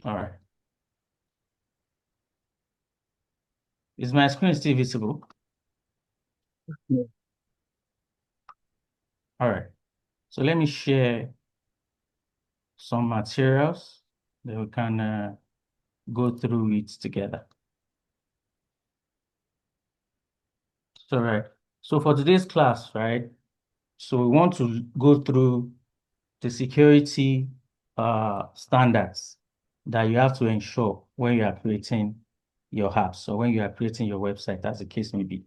All right. Is my screen still visible? Yeah. All right. So let me share some materials that we can go through it together. So, right. So for today's class, right? So we want to go through the security standards that you have to ensure when you are creating your apps or when you are creating your website, as the case may be.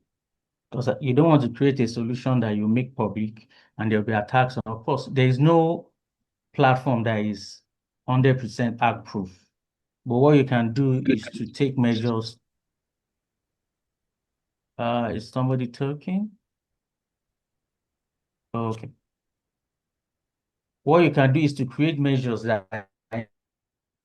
Because you don't want to create a solution that you make public and there'll be attacks. And of course, there is no platform that is 100% hack proof. But what you can do is to take measures. Is somebody talking? Okay. What you can do is to create measures that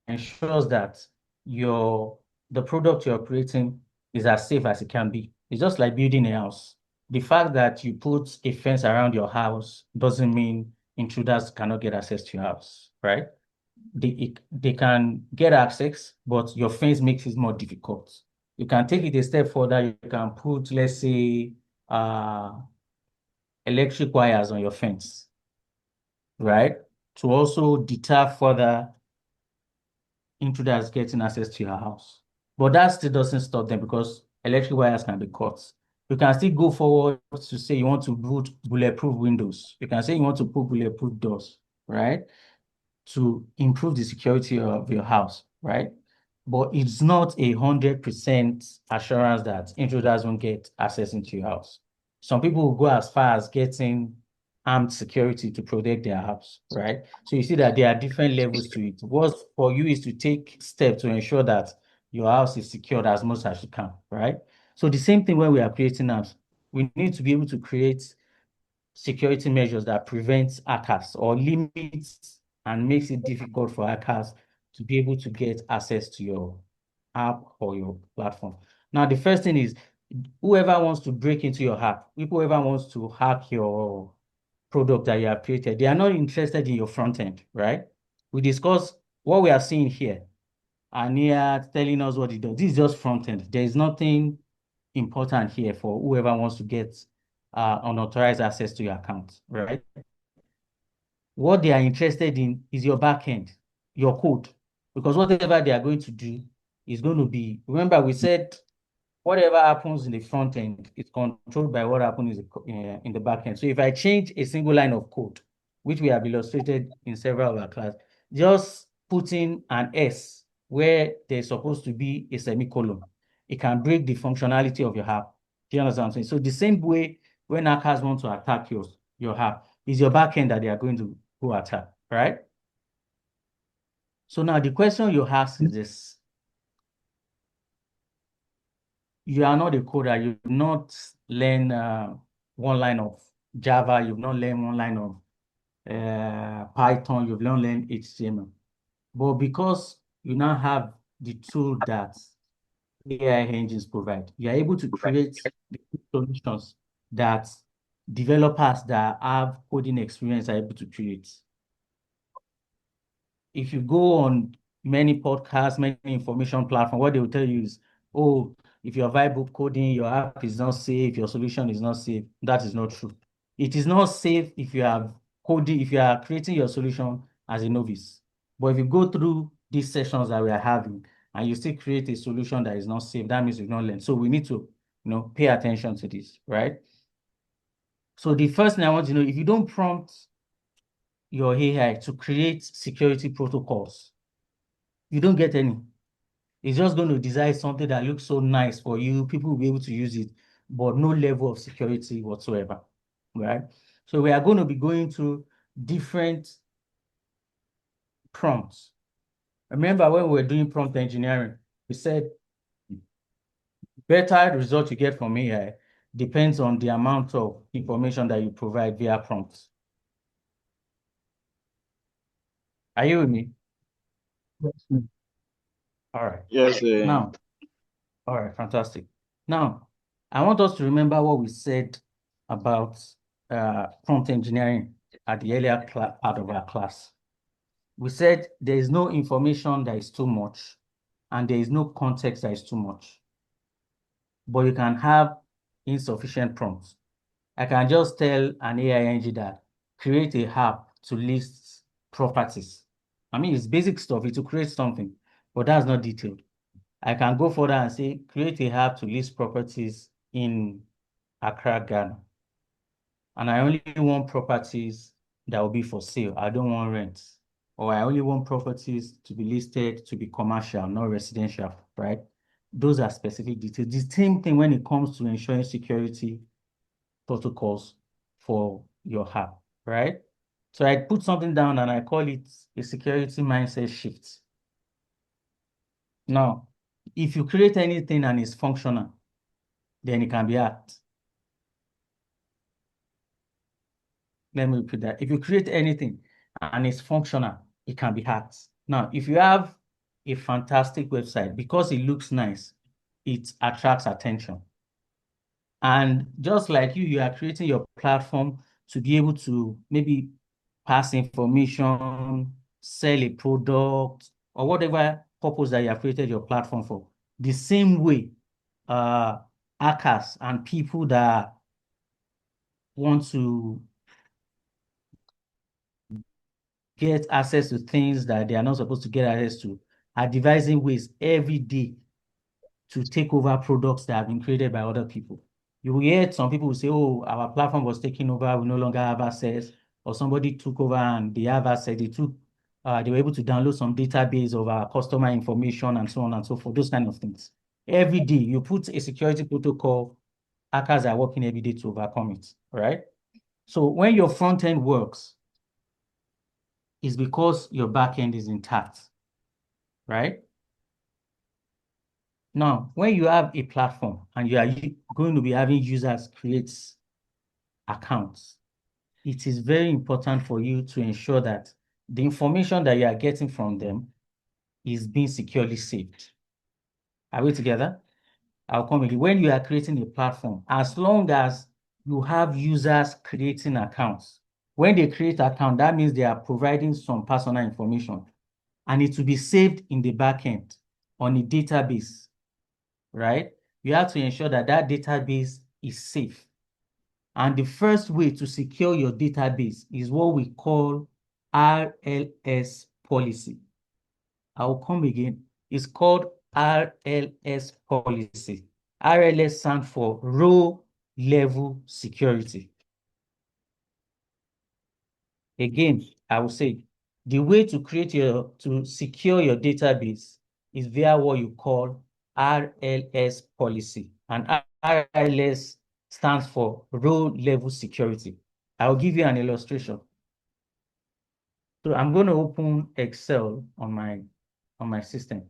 ensures that your the product you're creating is as safe as it can be. It's just like building a house. The fact that you put a fence around your house doesn't mean intruders cannot get access to your house, right? They can get access, but your fence makes it more difficult. You can take it a step further. You can put, let's say, uh, electric wires on your fence, right? To also deter further intruders getting access to your house. But that still doesn't stop them because electric wires can be cut. You can still go forward to say you want to put bulletproof windows. You can say you want to put bulletproof doors, right? To improve the security of your house, right? But it's not 100% assurance that intruders won't get access into your house. Some people will go as far as getting armed security to protect their house, right? So you see that there are different levels to it. What for you is to take steps to ensure that your house is secured as much as you can, right? So the same thing when we are creating apps, we need to be able to create security measures that prevents hackers or limits and makes it difficult for hackers to be able to get access to your app or your platform. Now, the first thing is whoever wants to break into your app, whoever wants to hack your product that you have created, they are not interested in your front end, right? We discuss what we are seeing here and here telling us what it does. This is just front end. There is nothing important here for whoever wants to get unauthorized access to your account, right? What they are interested in is your backend, your code, because whatever they are going to do is going to be, remember we said whatever happens in the front end is controlled by what happens in the back end. So if I change a single line of code, which we have illustrated in several of our class, just putting an S where there's supposed to be a semicolon, it can break the functionality of your app. Do you understand what I'm saying? So the same way when hackers want to attack your app, is your backend that they are going to go attack, right? So now the question you ask is this: you are not a coder, you've not learned one line of Java, you've not learned one line of Python, you've not learned HTML. But because you now have the tool that AI engines provide, you are able to create the solutions that developers that have coding experience are able to create. If you go on many podcasts, many information platforms, what they will tell you is, oh, if you're vibe coding, your app is not safe, your solution is not safe. That is not true. It is not safe if you have coding, if you are creating your solution as a novice. But if you go through these sessions that we are having and you still create a solution that is not safe, that means you've not learned. So we need to, pay attention to this, right? So the first thing I want to know, if you don't prompt your AI to create security protocols, you don't get any. It's just going to design something that looks so nice for you. People will be able to use it, but no level of security whatsoever, right? So we are going to be going to different prompts. Remember when we were doing prompt engineering, we said better result you get from AI depends on the amount of information that you provide via prompts. Are you with me? Yes. All right. Yes. Now, all right, fantastic. Now, I want us to remember what we said about prompt engineering at the earlier part of our class. We said there is no information that is too much, and there is no context that is too much. But you can have insufficient prompts. I can just tell an AI engine that create a app to list properties. I mean, it's basic stuff. It will create something, but that's not detailed. I can go further and say, create a app to list properties in Accra, Ghana. And I only want properties that will be for sale. I don't want rents. Or I only want properties to be listed to be commercial, not residential, right? Those are specific details. The same thing when it comes to ensuring security protocols for your app, right? So I put something down and I call it a security mindset shift. Now, if you create anything and it's functional, then it can be hacked. Let me repeat that. If you create anything and it's functional, it can be hacked. Now, if you have a fantastic website, because it looks nice, it attracts attention. And just like you are creating your platform to be able to maybe pass information, sell a product, or whatever purpose that you have created your platform for. The same way, uh, hackers and people that want to get access to things that they are not supposed to get access to are devising ways every day to take over products that have been created by other people. You will hear some people will say, oh, our platform was taken over, we no longer have access, or somebody took over and they have access. They were able to download some database of our customer information and so on and so forth, those kind of things. Every day you put a security protocol, hackers are working every day to overcome it, right? So when your front end works, it's because your back end is intact, right? Now, when you have a platform and you are going to be having users create accounts, it is very important for you to ensure that the information that you are getting from them is being securely saved. Are we together? I'll come again. When you are creating a platform, as long as you have users creating accounts, when they create account, that means they are providing some personal information and it will be saved in the backend on a database, right? You have to ensure that that database is safe. And the first way to secure your database is what we call RLS policy. I'll come again. It's called RLS policy. RLS stands for row level security. Again, I will say the way to secure your database is via what you call RLS policy. And RLS stands for row level security. I'll give you an illustration. So I'm going to open Excel on my system.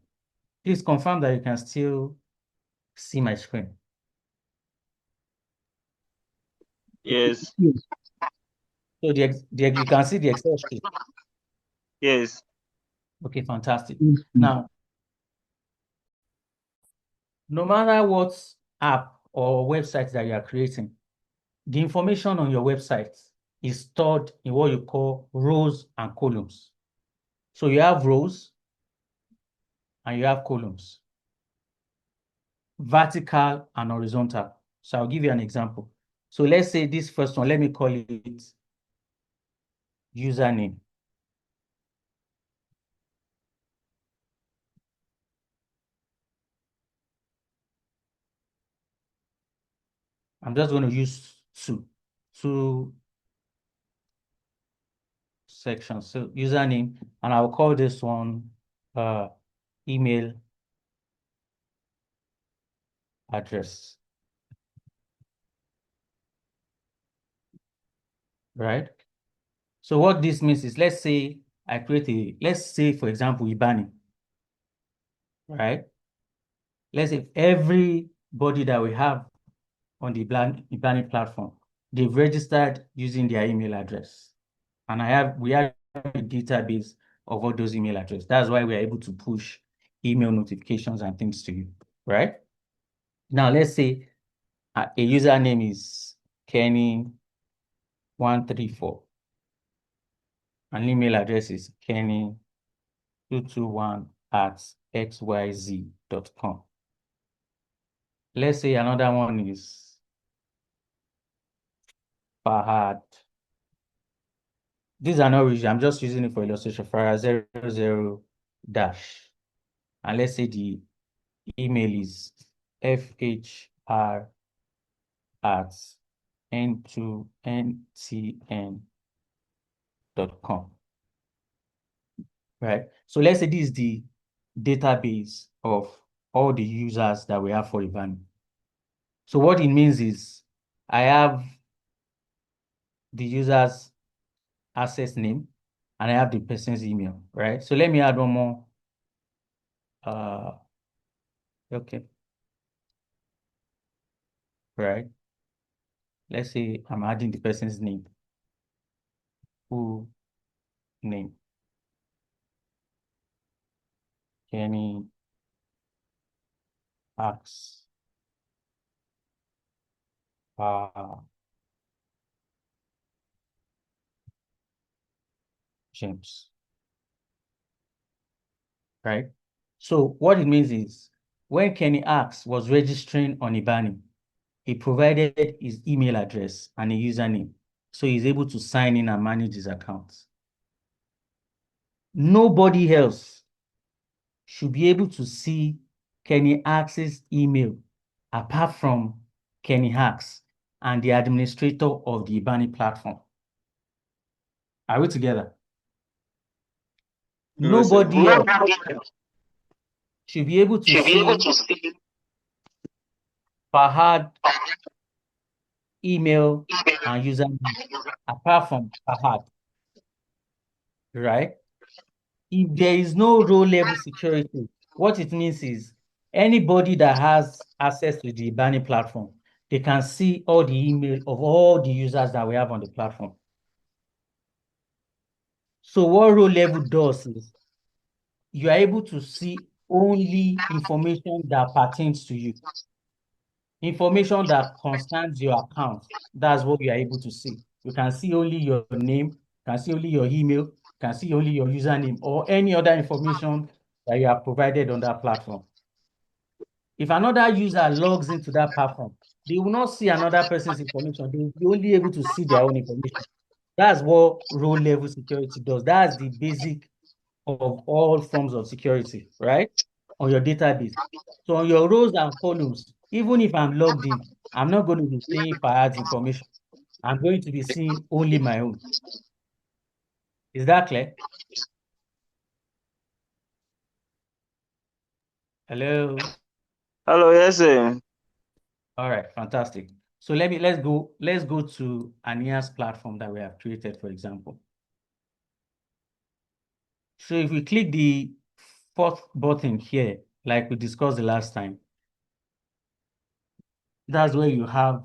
Please confirm that you can still see my screen. Yes, Yes. So you can see the Excel sheet. yes. Okay, fantastic. Yes, please. Now, no matter what app or website that you are creating, the information on your website is stored in what you call rows and columns. So you have rows and you have columns, vertical and horizontal. So I'll give you an example. So let's say this first one, let me call it username. I'm just going to use two sections. So username, and I'll call this one email address, right? So what this means is, let's say let's say, for example, HIBANE, right? Let's say everybody that we have on the HIBANE platform, they've registered using their email address. And we have a database of all those email addresses. That's why we're able to push email notifications and things to you, right? Now, let's say a username is Kenny134. An email address is kenny221@xyz.com. Let's say another one is Fahad. These are not original. I'm just using it for illustration. Farah 00 dash. And let's say the email is fhr at n2ntn.com. Right? So let's say this is the database of all the users that we have for HIBANE. So what it means is I have the user's access name and I have the person's email, right? So let me add one more. Okay, right? Let's say I'm adding the person's name, full name, Kenny Ax, James, right? So what it means is when Kenny Ax was registering on HIBANE, he provided his email address and a username. So he's able to sign in and manage his accounts. Nobody else should be able to see Kenny Axe's email apart from Kenny Ax and the administrator of the HIBANE platform. Are we together? Yes, sir. Nobody else should be able to see Fahad email and username apart from Fahad, right? If there is no row level security, what it means is anybody that has access to the HIBANE platform, they can see all the email of all the users that we have on the platform. So what row level does is you are able to see only information that pertains to you. Information that concerns your account, that's what you are able to see. You can see only your name, you can see only your email, you can see only your username or any other information that you have provided on that platform. If another user logs into that platform, they will not see another person's information. They will be only able to see their own information. That's what row level security does. That's the basic of all forms of security, right? On your database. So on your rows and columns, even if I'm logged in, I'm not going to be seeing Fahad's information. I'm going to be seeing only my own. Is that clear? Hello? Hello, yes, sir. All right, fantastic. So let's go to Ania's platform that we have created, for example. So if we click the fourth button here, like we discussed the last time, that's where you have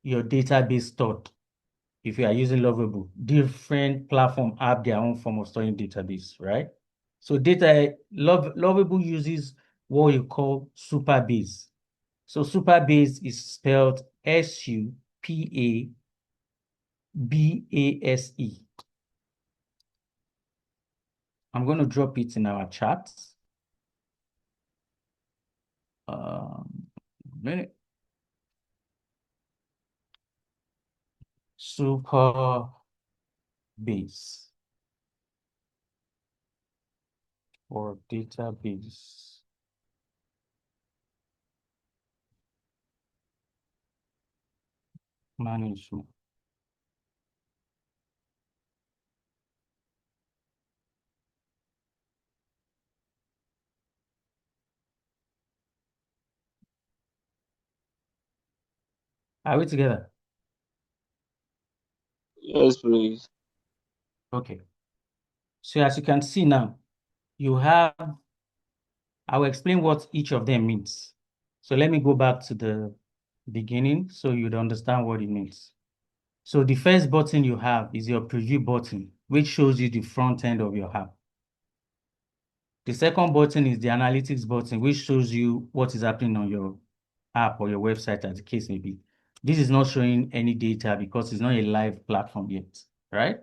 your database stored. If you are using Lovable, different platform have their own form of storing database, right? So Lovable uses what you call Supabase. So Supabase is spelled Supabase. I'm going to drop it in our chat. Minute. Supabase or database management. Are we together? Yes, please. Okay. So as you can see now, you have, I will explain what each of them means. So let me go back to the beginning so you'd understand what it means. So the first button you have is your preview button, which shows you the front end of your app. The second button is the analytics button, which shows you what is happening on your app or your website, as the case may be. This is not showing any data because it's not a live platform yet, right?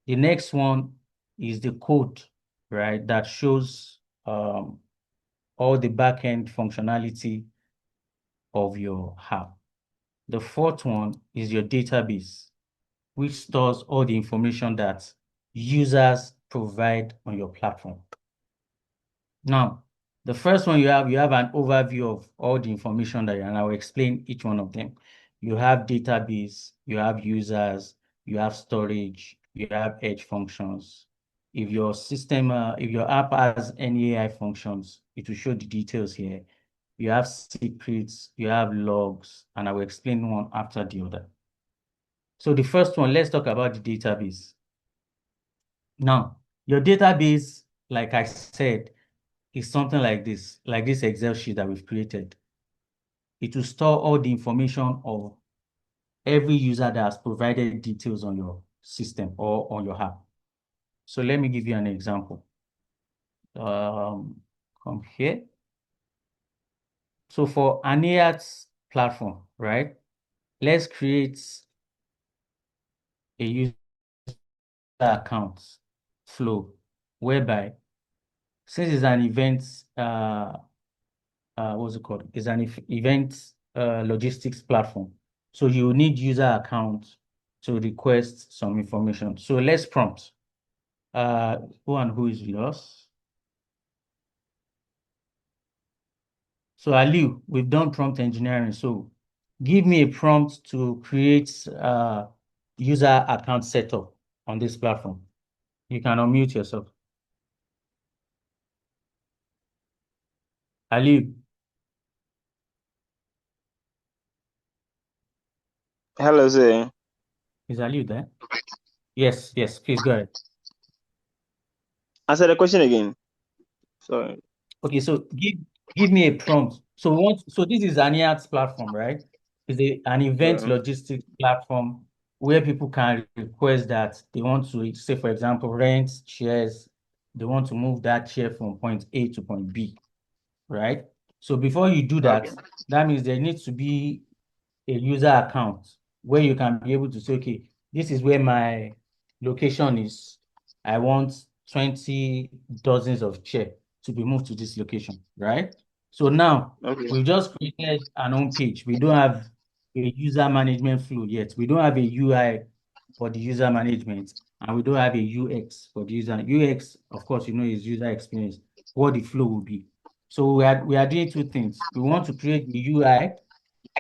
The next one is the code, right, that shows all the backend functionality of your app. The fourth one is your database, which stores all the information that users provide on your platform. Now, the first one you have an overview of all the information that, and I will explain each one of them. You have database, you have users, you have storage, you have edge functions. If your system, if your app has any AI functions, it will show the details here. You have secrets, you have logs, and I will explain one after the other. So the first one, let's talk about the database. Now, your database, like I said, is something like this Excel sheet that we've created. It will store all the information of every user that has provided details on your system or on your app. So let me give you an example. Come here. So for Aniat's platform, right? Let's create a user account flow whereby since it's an event, what's it called? It's an event logistics platform. So you need user account to request some information. So let's prompt who and who is with us. So Aliu, we've done prompt engineering. So give me a prompt to create user account setup on this platform. You can unmute yourself. Aliu, Hello, sir. is Aliu there? Yes, yes, please go ahead. Answer the question again. Sorry. Okay, so give me a prompt. So this is Aniat's platform, right? It's an event Yeah. logistics platform where people can request that they want to, say, for example, rent chairs. They want to move that chair from point A to point B, right? So before you do that, Okay. that means there needs to be a user account where you can be able to say, okay, this is where my location is. I want 20 dozens of chair to be moved to this location, right? So now Okay. we've just created an home page. We don't have a user management flow yet. We don't have a UI for the user management, and we don't have a UX for the user. UX, of course, is user experience, what the flow will be. So we are doing two things. We want to create the UI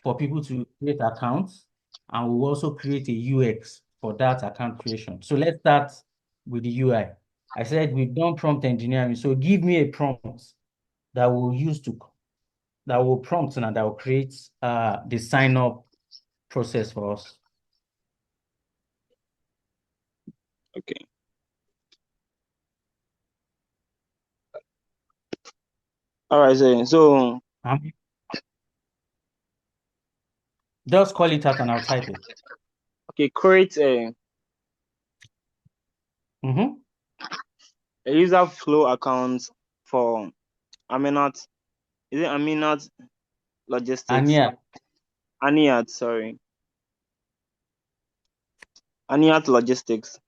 for people to create accounts, and we'll also create a UX for that account creation. So let's start with the UI. I said we've done prompt engineering, so give me a prompt that we'll use that will prompt and that will create the sign up process for us. Okay. All right, sir. So, Um, just call it out and I'll type it. okay, create a Mm-hmm. user flow account for Aminat. Is it Aminat And Logistics? yeah, Aniat, sorry. Aniat Logistics.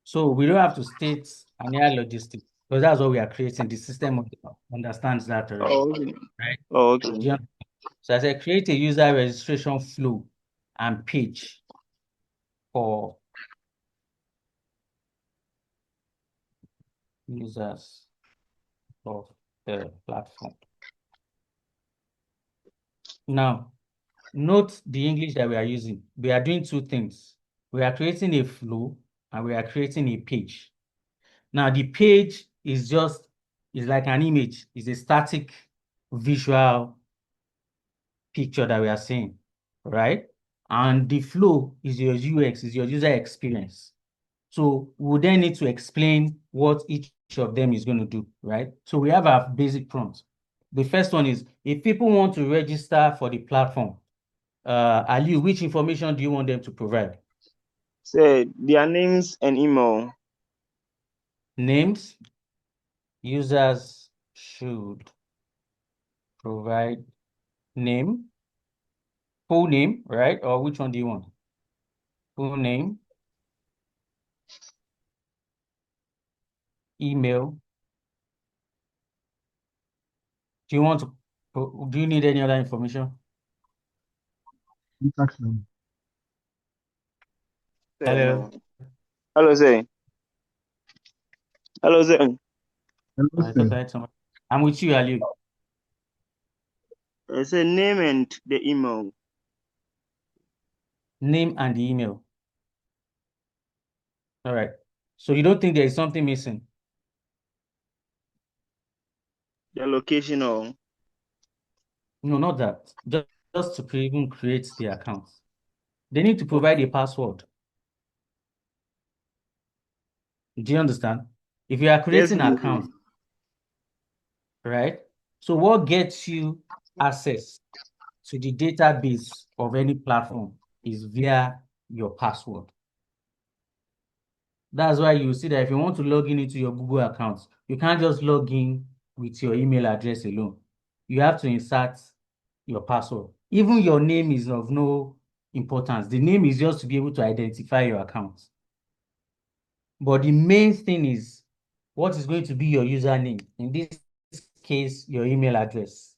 so we don't have to state Ania logistics because that's what we are creating. The system understands that already, Oh, okay. right? Oh, Do okay. you understand? So I said, create a user registration flow and page for users of the platform. Now, note the English that we are using. We are doing two things. We are creating a flow and we are creating a page. Now, the page is like an image, it's a static visual picture that we are seeing, right? And the flow is your UX, is your user experience. So we then need to explain what each of them is going to do, right? So we have our basic prompts. The first one is, if people want to register for the platform, Ali, which information do you want them to provide? So, their names and email. Names, users should provide name, full name, right? Or which one do you want? Full name, email. Do you want to, do you need any other information? Contact number. Say Hello. no. Hello, say. Hello, say. Hello, I sir. thought I had someone. I'm with you, Ali. I say name and the email. Name and the email. All right. So you don't think there is something missing? The location or No, not that. Just to even create the account. They need to provide a password. Do you understand? If you are yes, creating an please. account, right? So what gets you access to the database of any platform is via your password. That's why you see that if you want to log in into your Google account, you can't just log in with your email address alone. You have to insert your password. Even your name is of no importance. The name is just to be able to identify your account. But the main thing is what is going to be your username. In this case, your email address.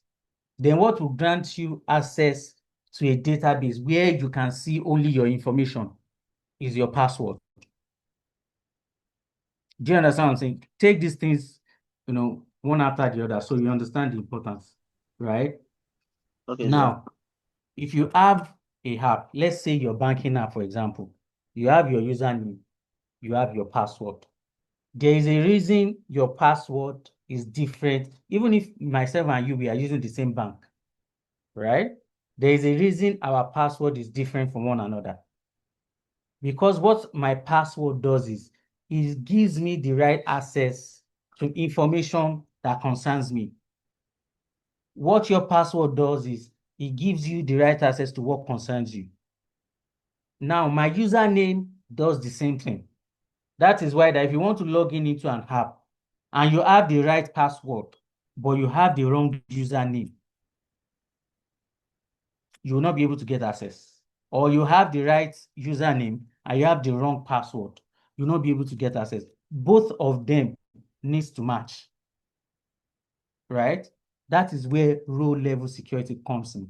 Then what will grant you access to a database where you can see only your information is your password. Do you understand what I'm saying? Take these things, one after the other, so you understand the importance, right? Okay, sir. Now, if you have a app, let's say your banking app, for example, you have your username, you have your password. There is a reason your password is different, even if myself and you, we are using the same bank, right? There is a reason our password is different from one another. Because what my password does is it gives me the right access to information that concerns me. What your password does is it gives you the right access to what concerns you. Now, my username does the same thing. That is why that if you want to log in into an app and you have the right password, but you have the wrong username, you will not be able to get access. Or you have the right username and you have the wrong password, you'll not be able to get access. Both of them needs to match, right? That is where row level security comes in.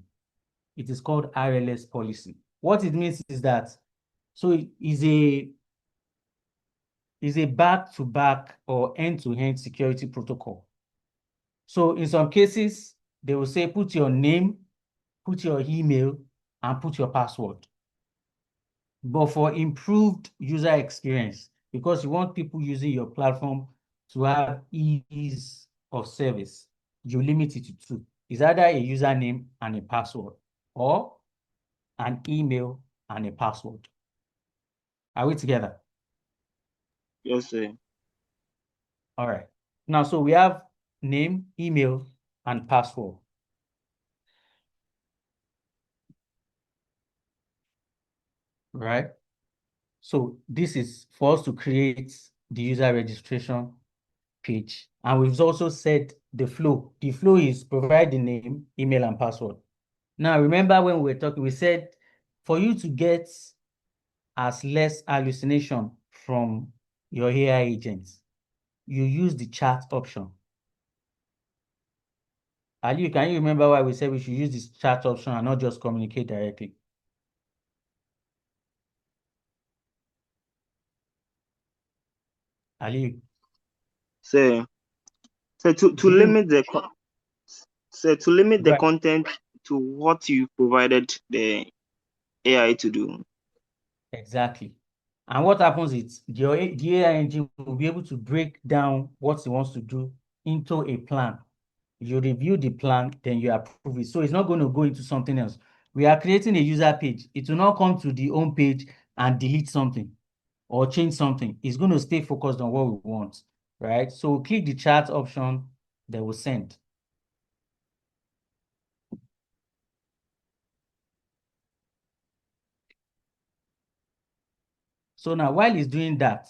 It is called RLS policy. What it means is that, so it is a back-to-back or end-to-end security protocol. So in some cases, they will say, put your name, put your email, and put your password. But for improved user experience, because you want people using your platform to have ease of service, you limit it to two. It's either a username and a password or an email and a password. Are we together? Yes, sir. All right. Now, so we have name, email, and password, right? So this is for us to create the user registration page. And we've also said the flow. The flow is provide the name, email, and password. Now, remember when we were talking, we said for you to get as less hallucination from your AI agents, you use the chat option. Ali, can you remember why we said we should use this chat option and not just communicate directly? Ali, Say, to do you limit the to limit the right? content to what you provided the AI to do. Exactly. And what happens is the AI engine will be able to break down what it wants to do into a plan. You review the plan, then you approve it. So it's not going to go into something else. We are creating a user page. It will not come to the home page and delete something or change something. It's going to stay focused on what we want, right? So click the chat option, then we'll send. So now while it's doing that,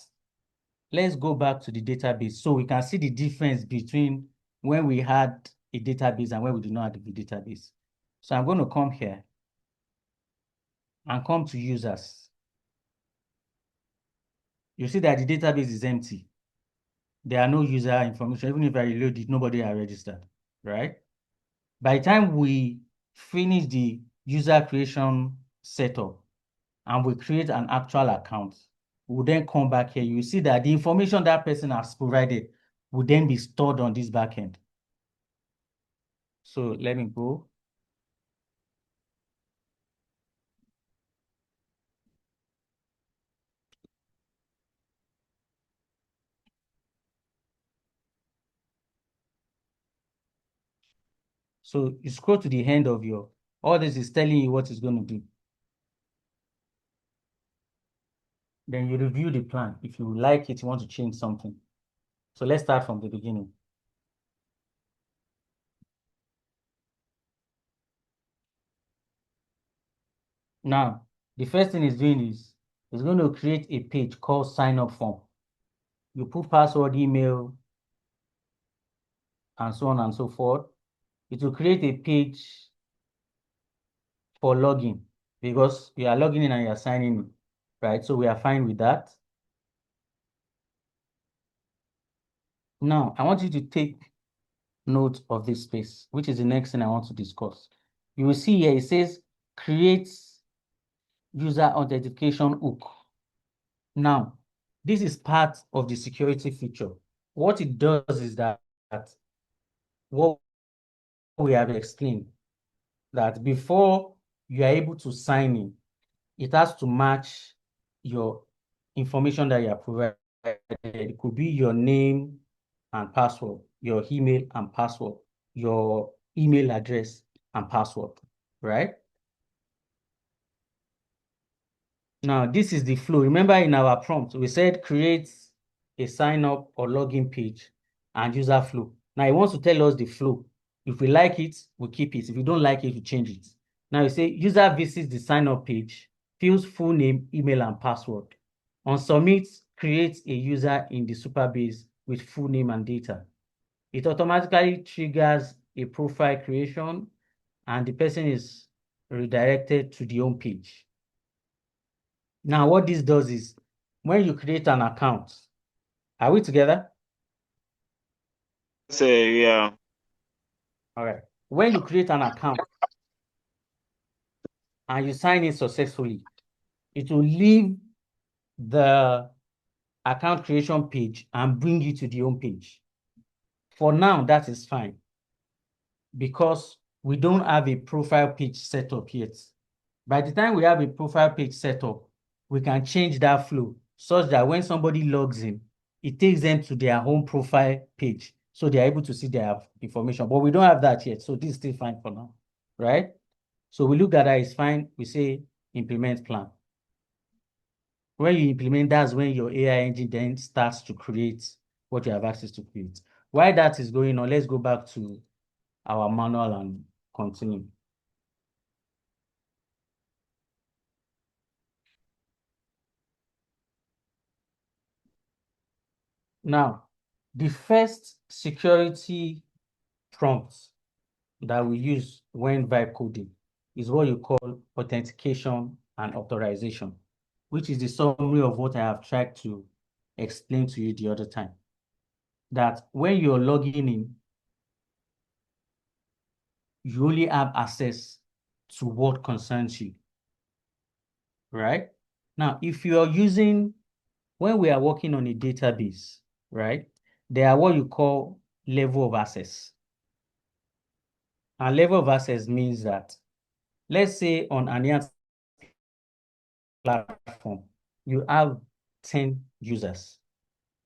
let's go back to the database so we can see the difference between when we had a database and when we did not have a database. So I'm going to come here and come to users. You see that the database is empty. There are no user information. Even if I reload it, nobody are registered, right? By the time we finish the user creation setup and we create an actual account, we'll then come back here. You see that the information that person has provided will then be stored on this backend. So let me go. So you scroll to the end of your, all this is telling you what it's going to do. Then you review the plan. If you like it, you want to change something. So let's start from the beginning. Now, the first thing it's doing is it's going to create a page called sign up form. You put password, email, and so on and so forth. It will create a page for login because you are logging in and you are signing in, right? So we are fine with that. Now, I want you to take note of this space, which is the next thing I want to discuss. You will see here, it says create user authentication hook. Now, this is part of the security feature. What it does is that what we have explained, that before you are able to sign in, it has to match your information that you are provided. It could be your name and password, your email and password, your email address and password, right? Now, this is the flow. Remember in our prompt, we said create a sign up or login page and user flow. Now, it wants to tell us the flow. If we like it, we keep it. If we don't like it, we change it. Now, you say user visits the sign up page, fills full name, email, and password. On submit, creates a user in the Superbase with full name and data. It automatically triggers a profile creation and the person is redirected to the home page. Now, what this does is when you create an account, are we together? So yeah. All right. When you create an account and you sign in successfully, it will leave the account creation page and bring you to the home page. For now, that is fine because we don't have a profile page set up yet. By the time we have a profile page set up, we can change that flow such that when somebody logs in, it takes them to their home profile page. So they're able to see their information. But we don't have that yet. So this is still fine for now, right? So we look at that, it's fine. We say implement plan. When you implement, that's when your AI engine then starts to create what you have access to create. While that is going on, let's go back to our manual and continue. Now, the first security prompt that we use when vibe coding is what you call authentication and authorization, which is the summary of what I have tried to explain to you the other time. That when you're logging in, you only have access to what concerns you, right? Now, if you are using, when we are working on a database, right, there are what you call level of access. And level of access means that, let's say on an platform, you have 10 users.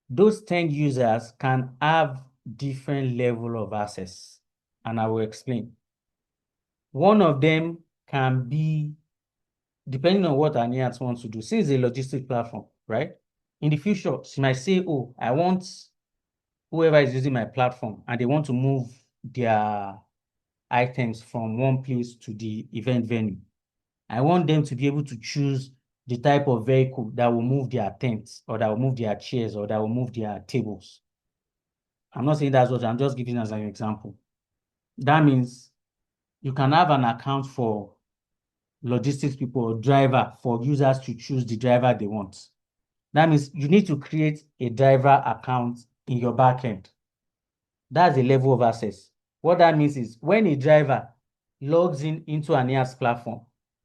Those 10 users can have different level of access, and I will explain. One of them can be, depending on what Aniat wants to do, say it's a logistic platform, right? In the future, she might say, oh, I want whoever is using my platform and they want to move their items from one place to the event venue. I want them to be able to choose the type of vehicle that will move their tents or that will move their chairs or that will move their tables. I'm not saying that's what I'm just giving as an example. That means you can have an account for logistics people or driver for users to choose the driver they want. That means you need to create a driver account in your backend. That's the level of access. What that means is when a driver logs in into an IaaS platform,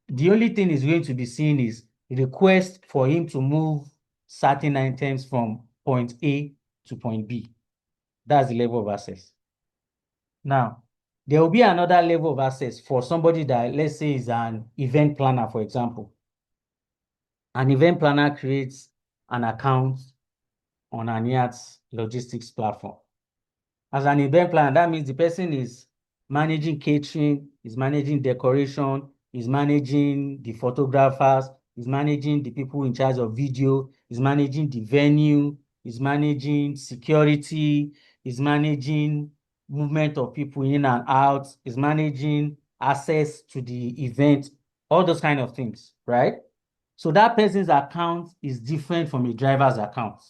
the only thing is going to be seen is request for him to move certain items from point A to point B. That's the level of access. Now, there will be another level of access for somebody that, let's say, is an event planner, for example. An event planner creates an account on an IaaS logistics platform. As an event planner, that means the person is managing catering, is managing decoration, is managing the photographers, is managing the people in charge of video, is managing the venue, is managing security, is managing movement of people in and out, is managing access to the event, all those kind of things, right? So that person's account is different from a driver's account.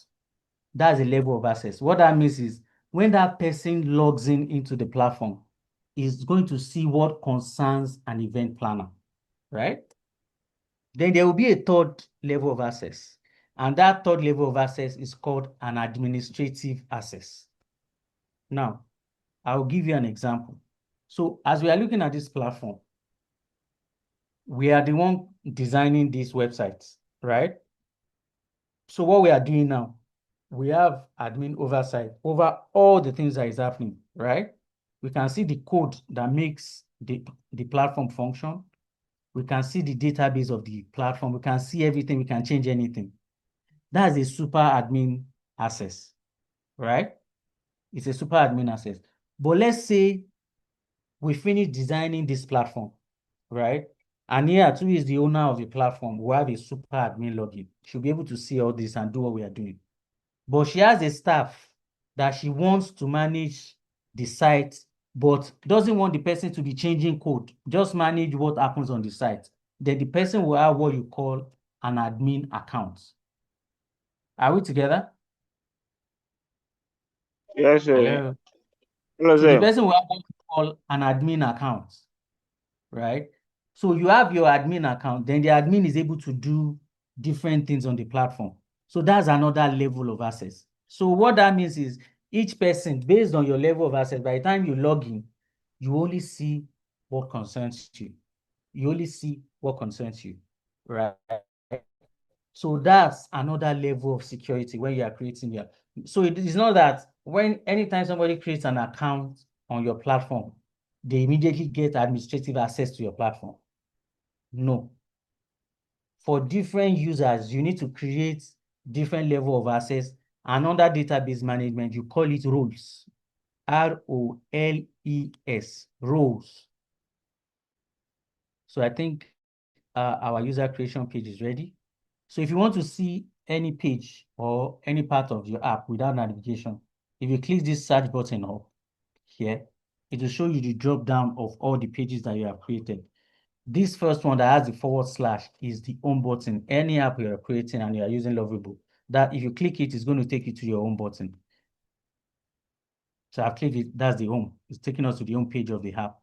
That's the level of access. What that means is when that person logs in into the platform, is going to see what concerns an event planner, right? Then there will be a third level of access. And that third level of access is called an administrative access. Now, I'll give you an example. So as we are looking at this platform, we are the one designing these websites, right? So what we are doing now, we have admin oversight over all the things that is happening, right? We can see the code that makes the platform function. We can see the database of the platform. We can see everything. We can change anything. That's a super admin access, right? It's a super admin access. But let's say we finish designing this platform, right? And here, who is the owner of the platform, we have a super admin login. She'll be able to see all this and do what we are doing. But she has a staff that she wants to manage the site, but doesn't want the person to be changing code, just manage what happens on the site. Then the person will have what you call an admin account. Are we together? Yes, sir. Hello. Hello, So the sir. person will have what you call an admin account, right? So you have your admin account, then the admin is able to do different things on the platform. So that's another level of access. So what that means is each person, based on your level of access, by the time you log in, you only see what concerns you. You only see what concerns you, right? So that's another level of security when you are creating your. So it is not that when anytime somebody creates an account on your platform, they immediately get administrative access to your platform. No. For different users, you need to create different level of access. And under database management, you call it roles. ROLES, roles. So I think our user creation page is ready. So if you want to see any page or any part of your app without navigation, if you click this search button up here, it will show you the drop down of all the pages that you have created. This first one that has the / is the home button. Any app you are creating and you are using Lovable, that if you click it, it's going to take you to your home button. So I've clicked it, that's the home. It's taking us to the home page of the app.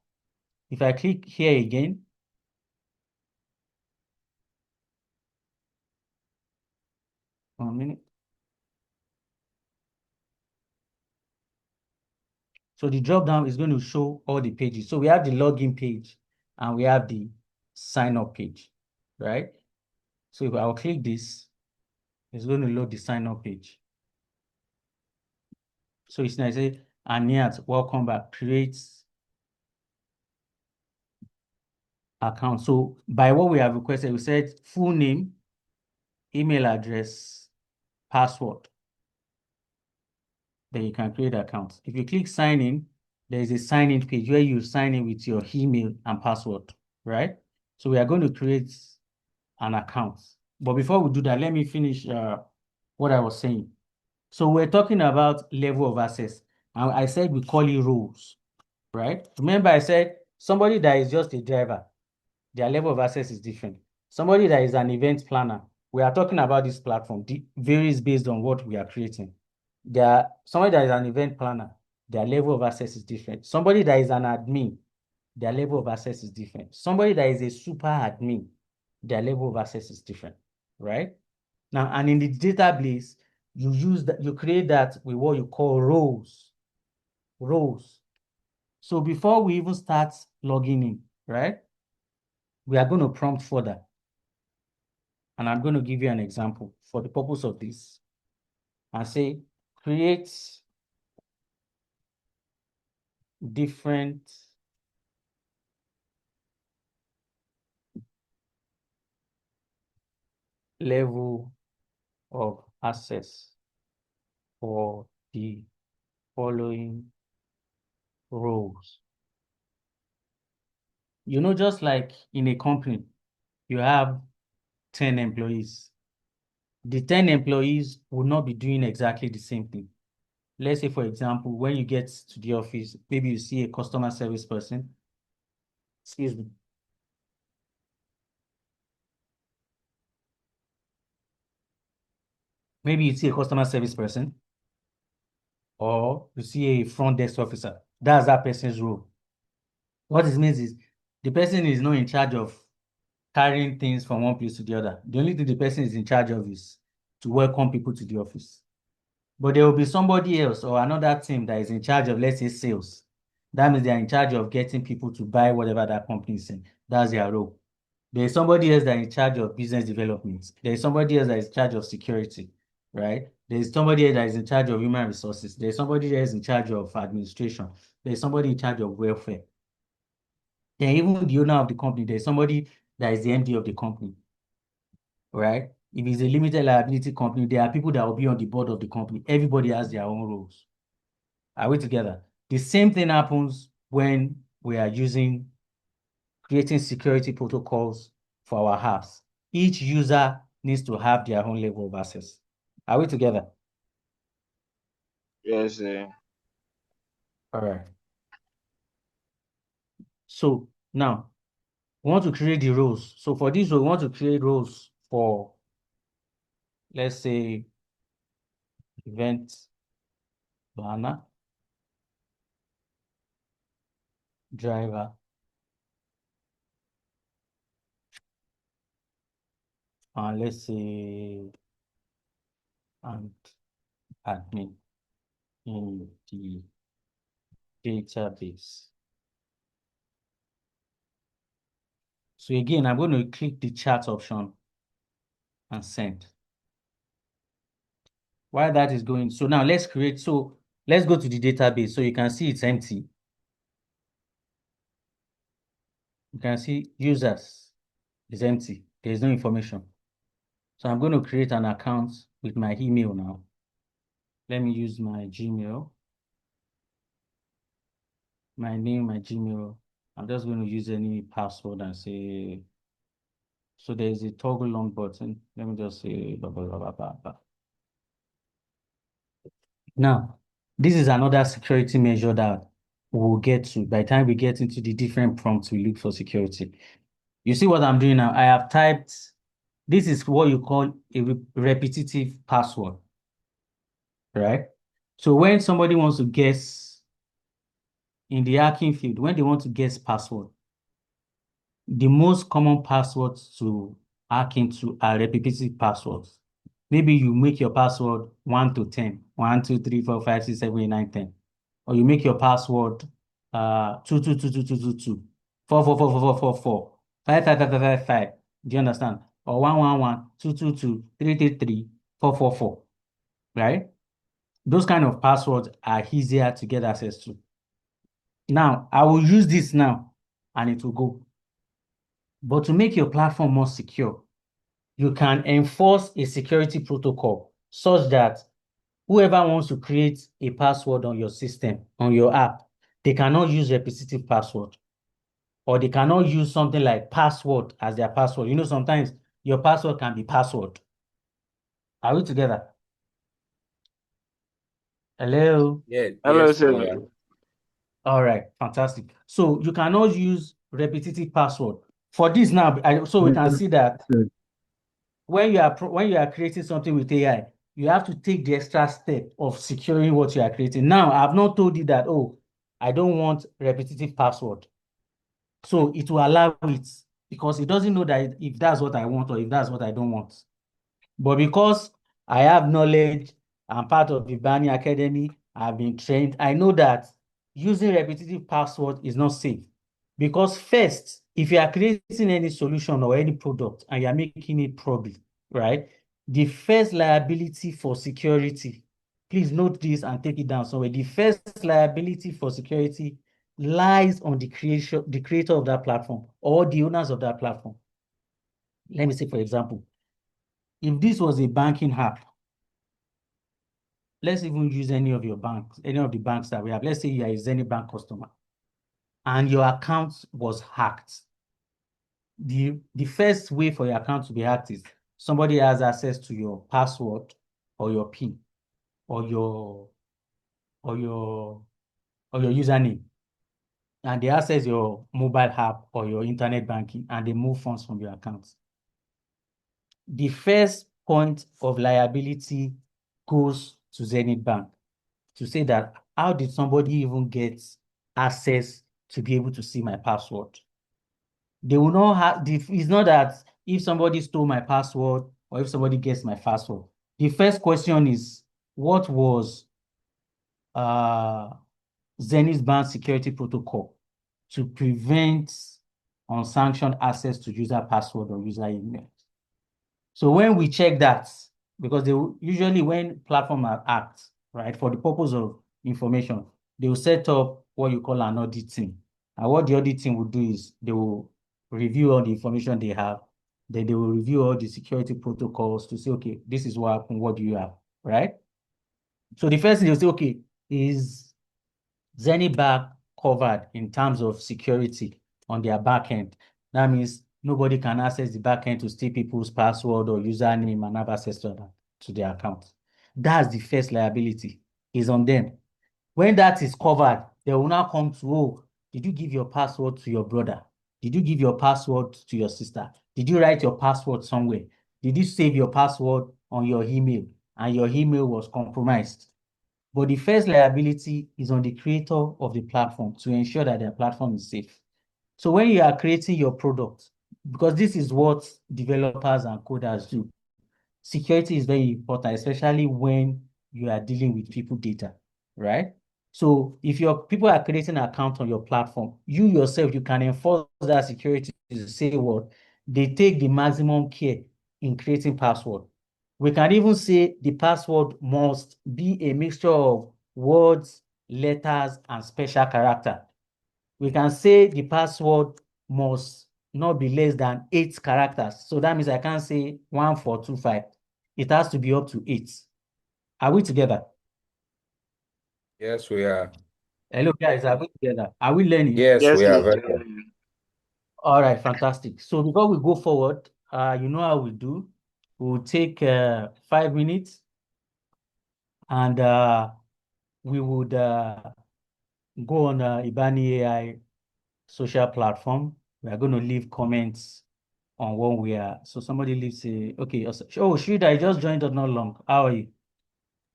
If I click here again, 1 minute. So the drop down is going to show all the pages. So we have the login page and we have the sign up page, right? So if I'll click this, it's going to load the sign up page. So it's nice. Aniat, welcome back. Create account. So by what we have requested, we said full name, email address, password. Then you can create account. If you click sign in, there is a sign in page where you sign in with your email and password, right? So we are going to create an account. But before we do that, let me finish what I was saying. So we're talking about level of access. And I said we call it roles, right? Remember I said somebody that is just a driver, their level of access is different. Somebody that is an event planner, we are talking about this platform, varies based on what we are creating. Somebody that is an event planner, their level of access is different. Somebody that is an admin, their level of access is different. Somebody that is a super admin, their level of access is different, right? Now, and in the database, you create that with what you call roles. Roles. So before we even start logging in, right? We are going to prompt further. And I'm going to give you an example for the purpose of this. And say, create different level of access for the following roles. You know, just like in a company, you have 10 employees. The 10 employees will not be doing exactly the same thing. Let's say, for example, when you get to the office, maybe you see a customer service person. Excuse me. Maybe you see a customer service person or you see a front desk officer. That's that person's role. What it means is the person is not in charge of carrying things from one place to the other. The only thing the person is in charge of is to welcome people to the office. But there will be somebody else or another team that is in charge of, let's say, sales. That means they are in charge of getting people to buy whatever that company is saying. That's their role. There is somebody else that is in charge of business development. There is somebody else that is in charge of security, right? There is somebody else that is in charge of human resources. There is somebody else in charge of administration. There is somebody in charge of welfare. Then even the owner of the company, there's somebody that is the MD of the company, right? If it's a limited liability company, there are people that will be on the board of the company. Everybody has their own roles. Are we together? The same thing happens when we are creating security protocols for our apps. Each user needs to have their own level of access. Are we together? Yes. All right. So now we want to create the roles. So for this, we want to create roles for, let's say, event planner, driver, and let's say, and admin in the database. So again, I'm going to click the chat option and send. While that is going, so now let's go to the database so you can see it's empty. You can see users is empty. There's no information. So I'm going to create an account with my email now. Let me use my Gmail, my name, my Gmail. I'm just going to use any password and say, so there's a toggle long button. Let me just say, blah, blah, blah, blah, blah, blah. Now, this is another security measure that we'll get to. By the time we get into the different prompts, we look for security. You see what I'm doing now? I have typed, this is what you call a repetitive password, right? So when somebody wants to guess in the hacking field, when they want to guess password, the most common passwords to hack into are repetitive passwords. Maybe you make your password 1 to 10, 1, 2, 3, 4, 5, 6, 7, 8, 9, 10. Or you make your password 2, 2, 2, 2, 2, 2, 2, 4, 4, 4, 4, 4, 4, 4, 5, 5, 5, 5, 5, 5. Do you understand? Or 1, 1, 1, 2, 2, 2, 3, 3, 3, 4, 4, 4. Right? Those kind of passwords are easier to get access to. Now, I will use this now and it will go. But to make your platform more secure, you can enforce a security protocol such that whoever wants to create a password on your system, on your app, they cannot use repetitive password, or they cannot use something like password as their password. You know, sometimes your password can be password. Are we together? Hello? Yeah, Hello, yes, sir. we are. All right, fantastic. So you cannot use repetitive password For this now, so we can Well see that said. when you are creating something with AI, you have to take the extra step of securing what you are creating. Now, I've not told you that, oh, I don't want repetitive password. So it will allow it because it doesn't know that if that's what I want or if that's what I don't want. But because I have knowledge, I'm part of the HIBANE Academy, I've been trained, I know that using repetitive password is not safe. Because first, if you are creating any solution or any product and you are making it public, right? The first liability for security, please note this and take it down somewhere. The first liability for security lies on the creator of that platform or the owners of that platform. Let me say, for example, if this was a banking app, let's even use any of your banks, any of the banks that we have. Let's say you are a Zenith Bank customer and your account was hacked. The first way for your account to be hacked is somebody has access to your password or your PIN or or your your username, and they access your mobile app or your internet banking and they move funds from your account. The first point of liability goes to Zenith Bank to say that how did somebody even get access to be able to see my password? They will not have, it's not that if somebody stole my password or if somebody gets my password. The first question is, what was uh, Zenith Bank security protocol to prevent unsanctioned access to user password or user email? So when we check that, because usually when platform are act, right, for the purpose of information, they will set up what you call an audit team. And what the audit team will do is they will review all the information they have. Then they will review all the security protocols to say, okay, this is what happened. What do you have, right? So the first thing they'll say, okay, is Zenith Bank covered in terms of security on their backend? That means nobody can access the backend to steal people's password or username and have access to their account. That's the first liability, is on them. When that is covered, they will now come to, oh, did you give your password to your brother? Did you give your password to your sister? Did you write your password somewhere? Did you save your password on your email and your email was compromised? But the first liability is on the creator of the platform to ensure that their platform is safe. So when you are creating your product, because this is what developers and coders do, security is very important, especially when you are dealing with people data, right? So if your people are creating an account on your platform, you yourself, you can enforce that security to say what they take the maximum care in creating password. We can even say the password must be a mixture of words, letters, and special character. We can say the password must not be less than 8 characters. So that means I can't say 1425. It has to be up to 8. Are we together? Yes, we are. Hello, guys. Are we together? Are we learning? Yes, Yes, we are please. very well. All right, fantastic. So before we go forward, you know how we do. We'll take 5 minutes and we would go on HIBANE AI social platform. We are going to leave comments on what we are. So somebody leaves a, okay. Oh, Shrida, I just joined us not long. How are you?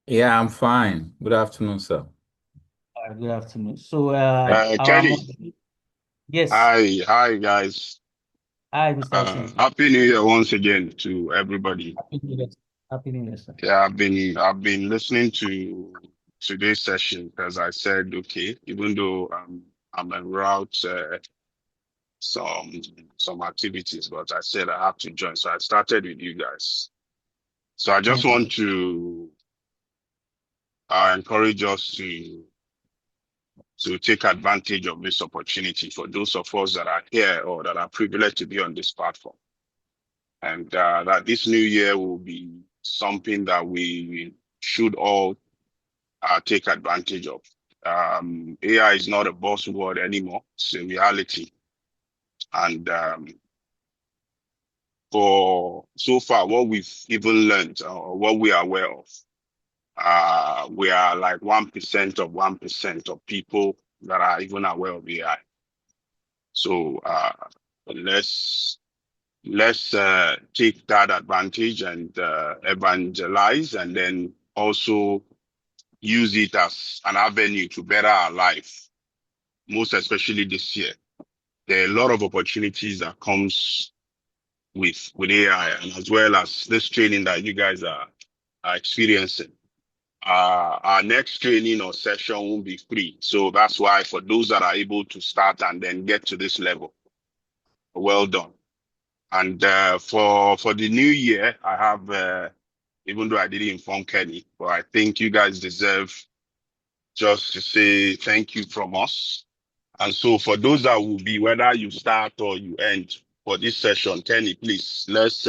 Yeah, I'm fine. Good afternoon, sir. Good afternoon. So our Kenny, yes. hi guys. Hi, Mr. Hussein. Happy New Year once again to everybody. Happy New Year. Happy New Year, sir. Yeah, I've been listening to today's session because I said okay, even though I'm en route some some activities, but I said I have to join, so I started with you guys. So I just Thank you, sir. want to encourage us to take advantage of this opportunity for those of us that are here or that are privileged to be on this platform. And that this new year will be something that we should all take advantage of. AI is not a buzzword anymore; it's a reality. And for so far, what we've even learned or what we are aware of, we are like 1% of 1% of people that are even aware of AI. So Let's take that advantage and evangelize, and then also use it as an avenue to better our life, most especially this year. There are a lot of opportunities that comes with AI, and as well as this training that you guys are experiencing. Our next training or session won't be free. So that's why for those that are able to start and then get to this level, well done. And for the new year, I have, even though I didn't inform Kenny, but I think you guys deserve just to say thank you from us. And so for those that will be, whether you start or you end for this session, Kenny, please, let's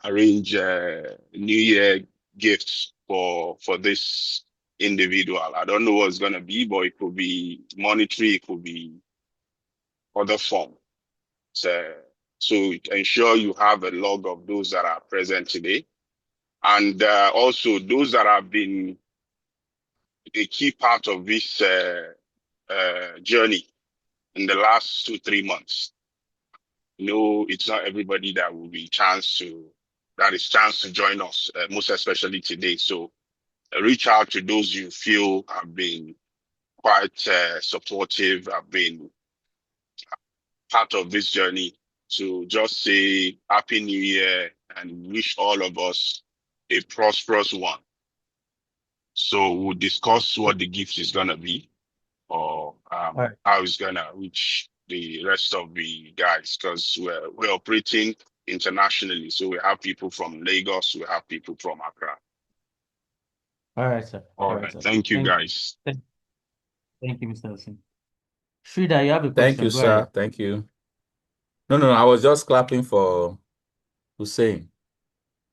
arrange New Year gifts for this individual. I don't know what it's gonna be, but it could be monetary, it could be other form. So ensure you have a log of those that are present today, and also those that have been a key part of this journey in the last 2-3 months. No, it's not everybody that will be that is chance to join us, most especially today. So reach out to those you feel have been quite supportive, have been part of this journey, to just say Happy New Year and wish all of us a prosperous one. So we'll discuss what the gift is going to be, or right. how it's going to reach the rest of the guys, because we're operating internationally. So we have people from Lagos, we have people from Accra. All right, sir. All All right, right. sir. Thank you, Thank guys. thank thank you, Mr. Wilson. Frida, you have a Thank you, question. Go sir. ahead. Thank you. No, I was just clapping for Hussein.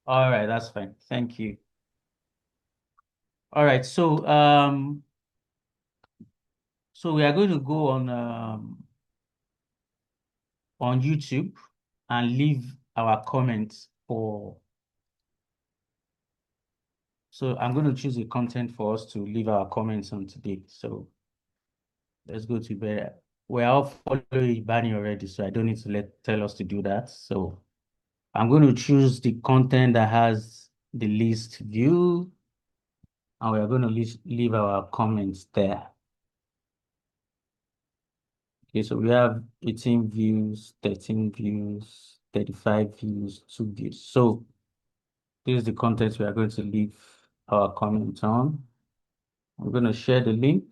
All right, that's fine. Thank you. All right, so we are going to go on YouTube and leave our comments for. So I'm going to choose a content for us to leave our comments on today. So let's go to there. We're all following HIBANE already, so I don't need to tell us to do that. So I'm going to choose the content that has the least view, and we're going to leave our comments there. Okay, so we have 18 views, 13 views, 35 views, 2 views. So this is the content we are going to leave our comment on. I'm going to share the link.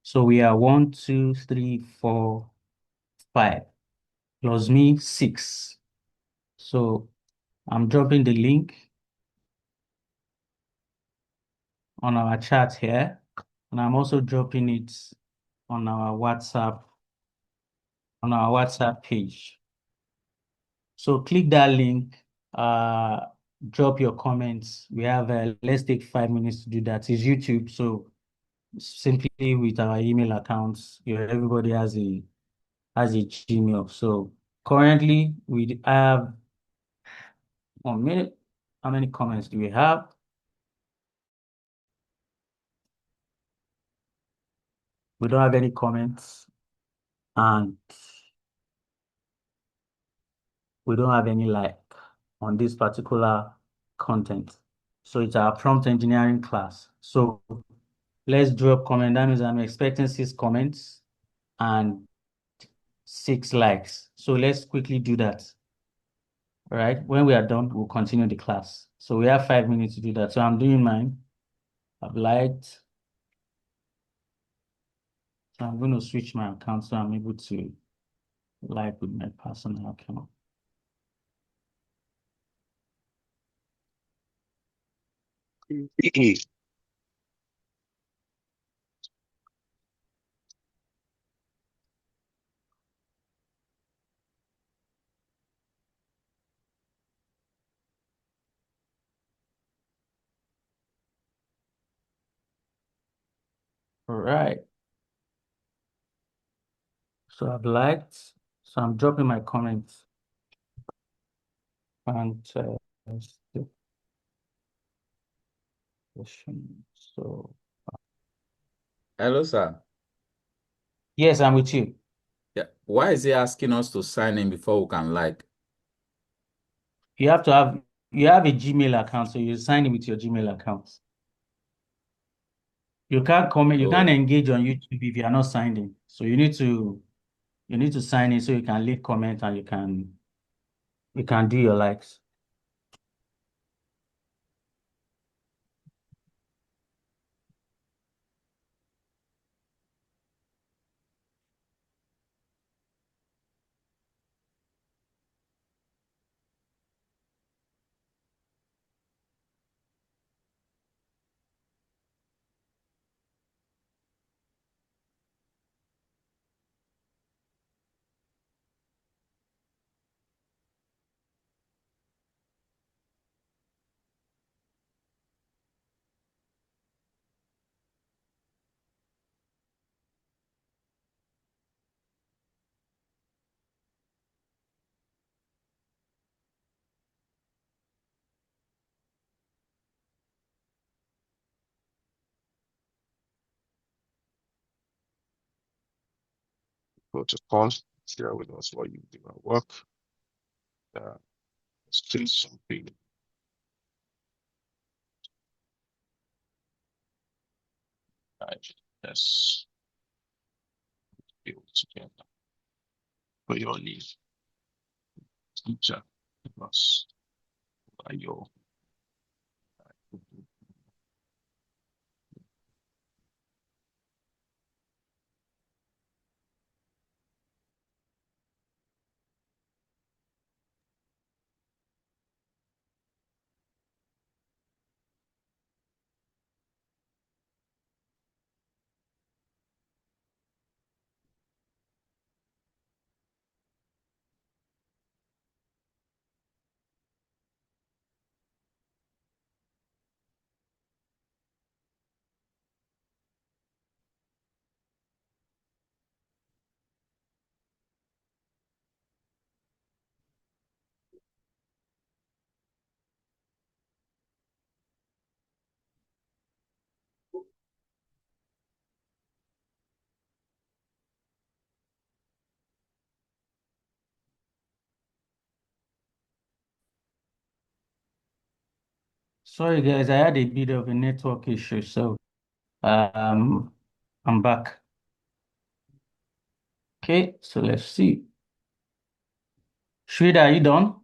So we are 1, 2, 3, 4, 5, plus me 6. So I'm dropping the link on our chat here, and I'm also dropping it on our WhatsApp page. So click that link, drop your comments. We have let's take 5 minutes to do that. It's YouTube, so simply with our email accounts, everybody has a Gmail. So currently we have 1 minute. How many comments do we have? We don't have any comments, and we don't have any like on this particular content. So it's our prompt engineering class. So let's drop comment. That means I'm expecting 6 comments and 6 likes. So let's quickly do that. All right. When we are done, we'll continue the class. So we have 5 minutes to do that. So I'm doing mine. I've liked. So I'm going to switch my account so I'm able to like with my personal account. All right. So I've liked. So I'm dropping my comments. And So, Hello, sir. yes, I'm with you. Yeah. Why is he asking us to sign in before we can like? You have to have you have a Gmail account, so you sign in with your Gmail account. You can't comment, you can't Oh, engage on YouTube if you are not signed in. So you need to sign in so you can leave comment and you can do your likes. Protocol. Share with us what you do at work. Still something. Right. Let's build together for your needs. Teacher, us, your. Sorry guys, I had a bit of a network issue, so um I'm back. Okay, so let's see. Shrida, are you done?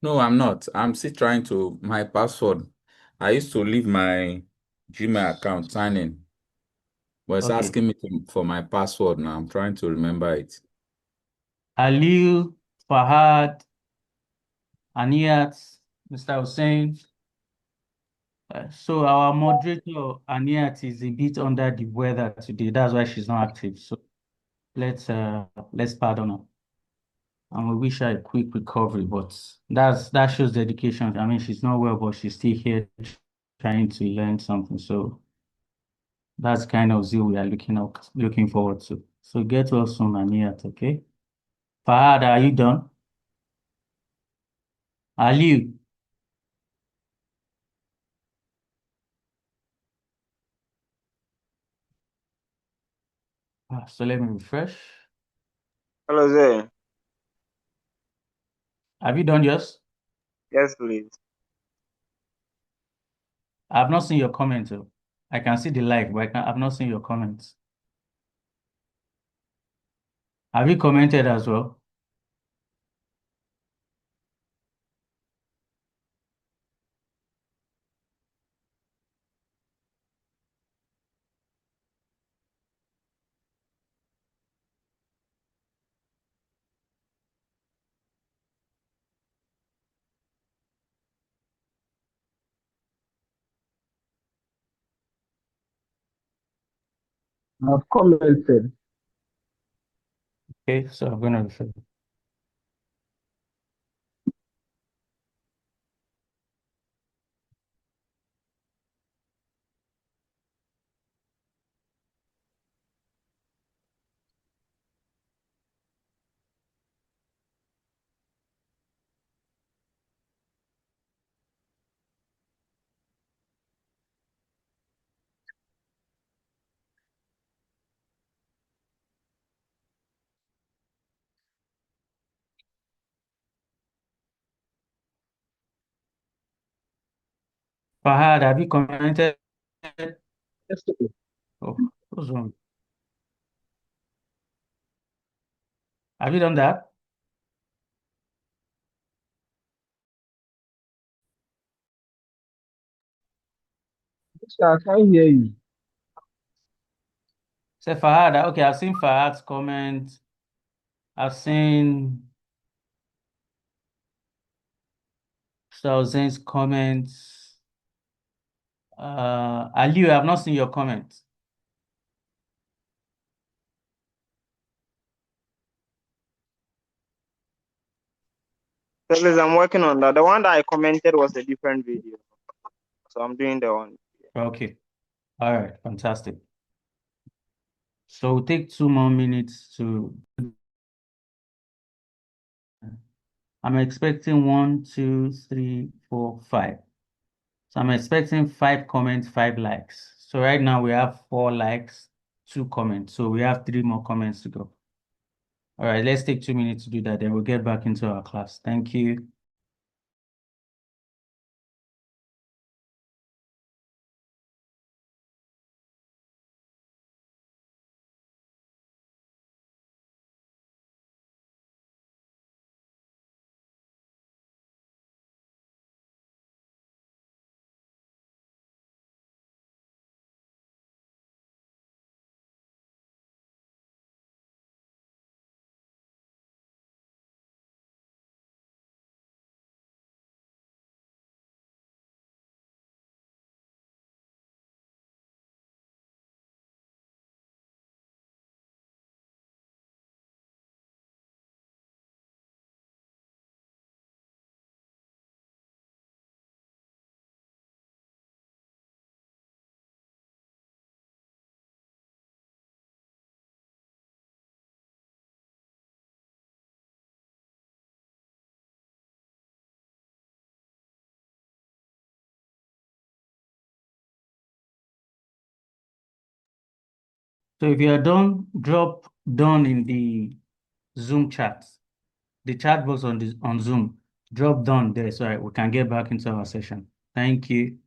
no, I'm not. I'm still trying to my password. I used to leave my Gmail account sign in, but it's Okay. asking me for my password now. I'm trying to remember it. Aliu, Fahad, Aniyat, Mr. Hussein. So our moderator, Aniyat, is a bit under the weather today. That's why she's not active. So let's pardon her. And we wish her a quick recovery. But that shows dedication. I mean, she's not well, but she's still here trying to learn something. So that's kind of zeal we are looking forward to. So get well soon, Aniyat, okay? Fahad, are you done? Aliu. So let me refresh. Hello there. Have you done yours? Yes, please. I've not seen your comment. Oh. I can see the like, but I've not seen your comments. Have you commented as well? I've commented. Okay, so I'm gonna refresh. Fahad, have you commented? Yes, sir. Oh, what's wrong? Have you done that? Yes, sir, I can't hear you. Say Fahad. Okay, I've seen Fahad's comment. I've seen Zain's comments. Ali, I've not seen your comment. So please, I'm working on that. The one that I commented was a different video, so I'm doing the one. Okay. All right. Fantastic. So we'll take 2 more minutes to. I'm expecting 1, 2, 3, 4, 5. So I'm expecting 5 comments, 5 likes. So right now we have 4 likes, 2 comments. So we have 3 more comments to go. All right, let's take 2 minutes to do that. Then we'll get back into our class. Thank you. So if you are done, drop done in the Zoom chat, the chat box on Zoom. Drop done there so we can get back into our session. Thank you.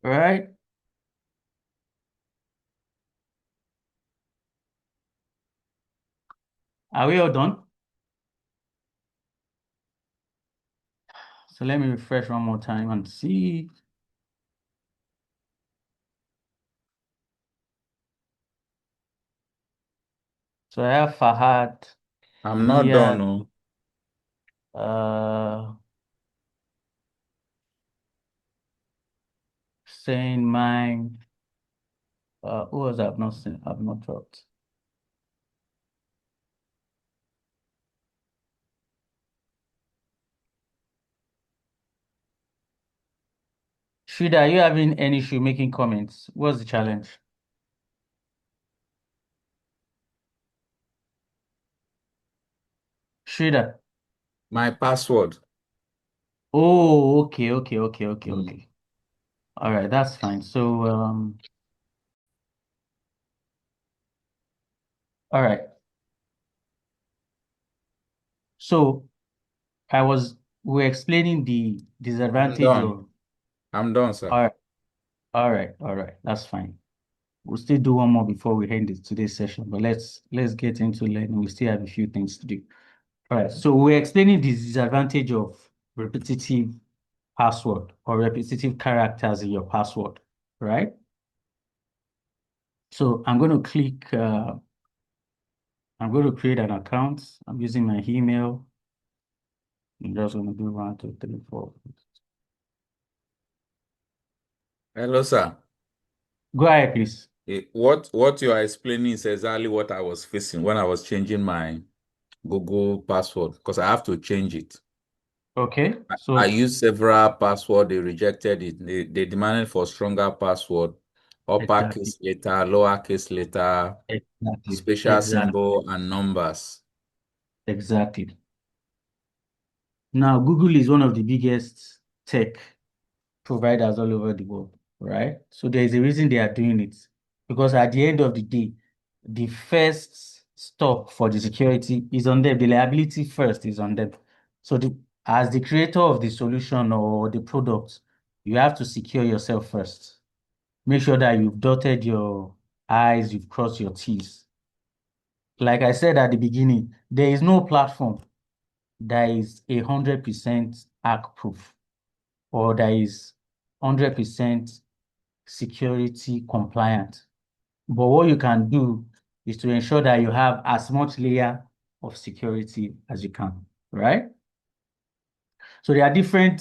All right. Are we all done? So let me refresh one more time and see. So I have Fahad, I'm not done. Iyad, Oh. saying mine. Who was I've not seen? I've not dropped. Shida, are you having any issue making comments? What's the challenge? Shida. My password. Oh, okay. Mm. All right, that's fine. So, all right. So we're explaining the I'm disadvantage done. of, I'm done, sir. all right, That's fine. We'll still do one more before we end today's session, but let's get into learning. We still have a few things to do. All right, so we're explaining the disadvantage of repetitive password or repetitive characters in your password, right? So I'm going to click, I'm going to create an account. I'm using my email. I'm just going to do 1, 2, 3, 4. Hello, sir. Go ahead, please. What you are explaining is exactly what I was facing when I was changing my Google password because I have to change it. Okay, I so used several password. They rejected it. They demanded for stronger password, exactly, uppercase letter, lowercase letter, exactly, special exactly, symbol, and numbers. exactly. Now, Google is one of the biggest tech providers all over the world, right? So there is a reason they are doing it. Because at the end of the day, the first stop for the security is on them. The liability first is on them. So as the creator of the solution or the product, you have to secure yourself first. Make sure that you've dotted your I's, you've crossed your T's. Like I said at the beginning, there is no platform that is 100% hack proof or that is 100% security compliant. But what you can do is to ensure that you have as much layer of security as you can, right? So there are different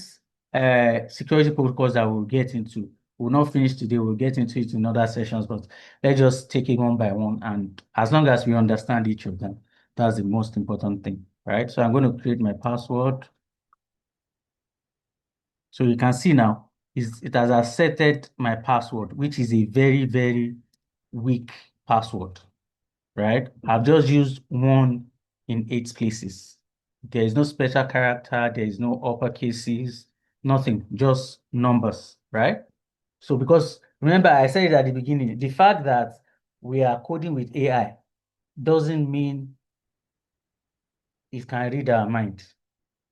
security protocols that we'll get into. We'll not finish today, we'll get into it in other sessions, but let's just take it one by one. And as long as we understand each of them, that's the most important thing, right? So I'm going to create my password. So you can see now, it has accepted my password, which is a very, very weak password, right? I've just used 1 in 8 places. There is no special character, there is no upper cases, nothing, just numbers, right? So because remember I said it at the beginning, the fact that we are coding with AI doesn't mean it can read our mind.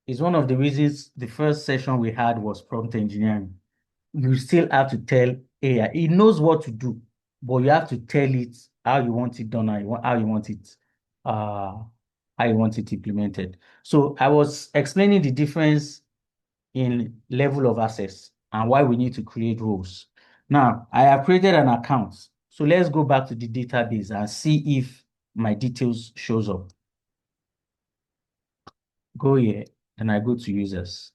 It's one of the reasons the first session we had was prompt engineering. You still have to tell AI. It knows what to do, but you have to tell it how you want it done, how you want it, how you want it implemented. So I was explaining the difference in level of access and why we need to create roles. Now, I have created an account. So let's go back to the database and see if my details shows up. Go here, and I go to users.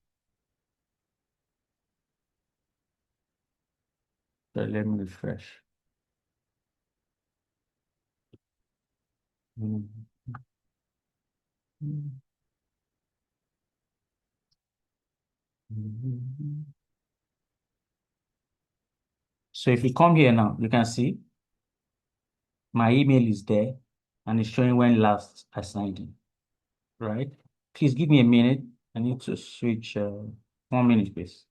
So let me refresh. Mhm. So if you come here now, you can see my email is there and it's showing when last I signed in, right? Please give me a minute. I need to switch 1 minute, please.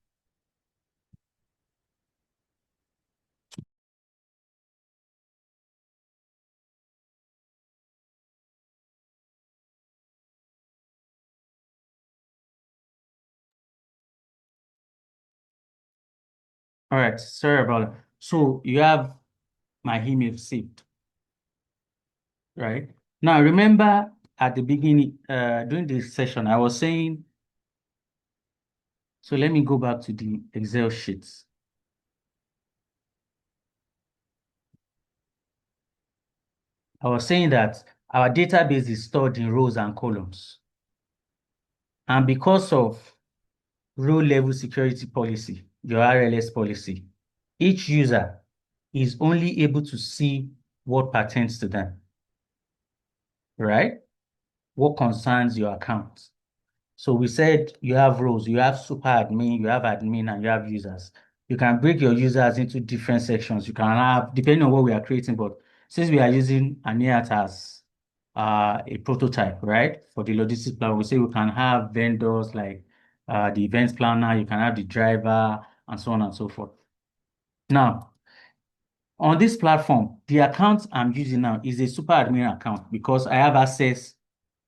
All right, sorry about it. So you have my email saved, right? Now remember at the beginning, during this session, I was saying, so let me go back to the Excel sheets. I was saying that our database is stored in rows and columns. And because of row level security policy, your RLS policy, each user is only able to see what pertains to them, right? What concerns your account. So we said you have roles, you have super admin, you have admin, and you have users. You can break your users into different sections. You can have, depending on what we are creating, but since we are using Aniat as a prototype, right? For the logistics plan, we say we can have vendors like the events planner, you can have the driver, and so on and so forth. Now, on this platform, the account I'm using now is a super admin account because I have access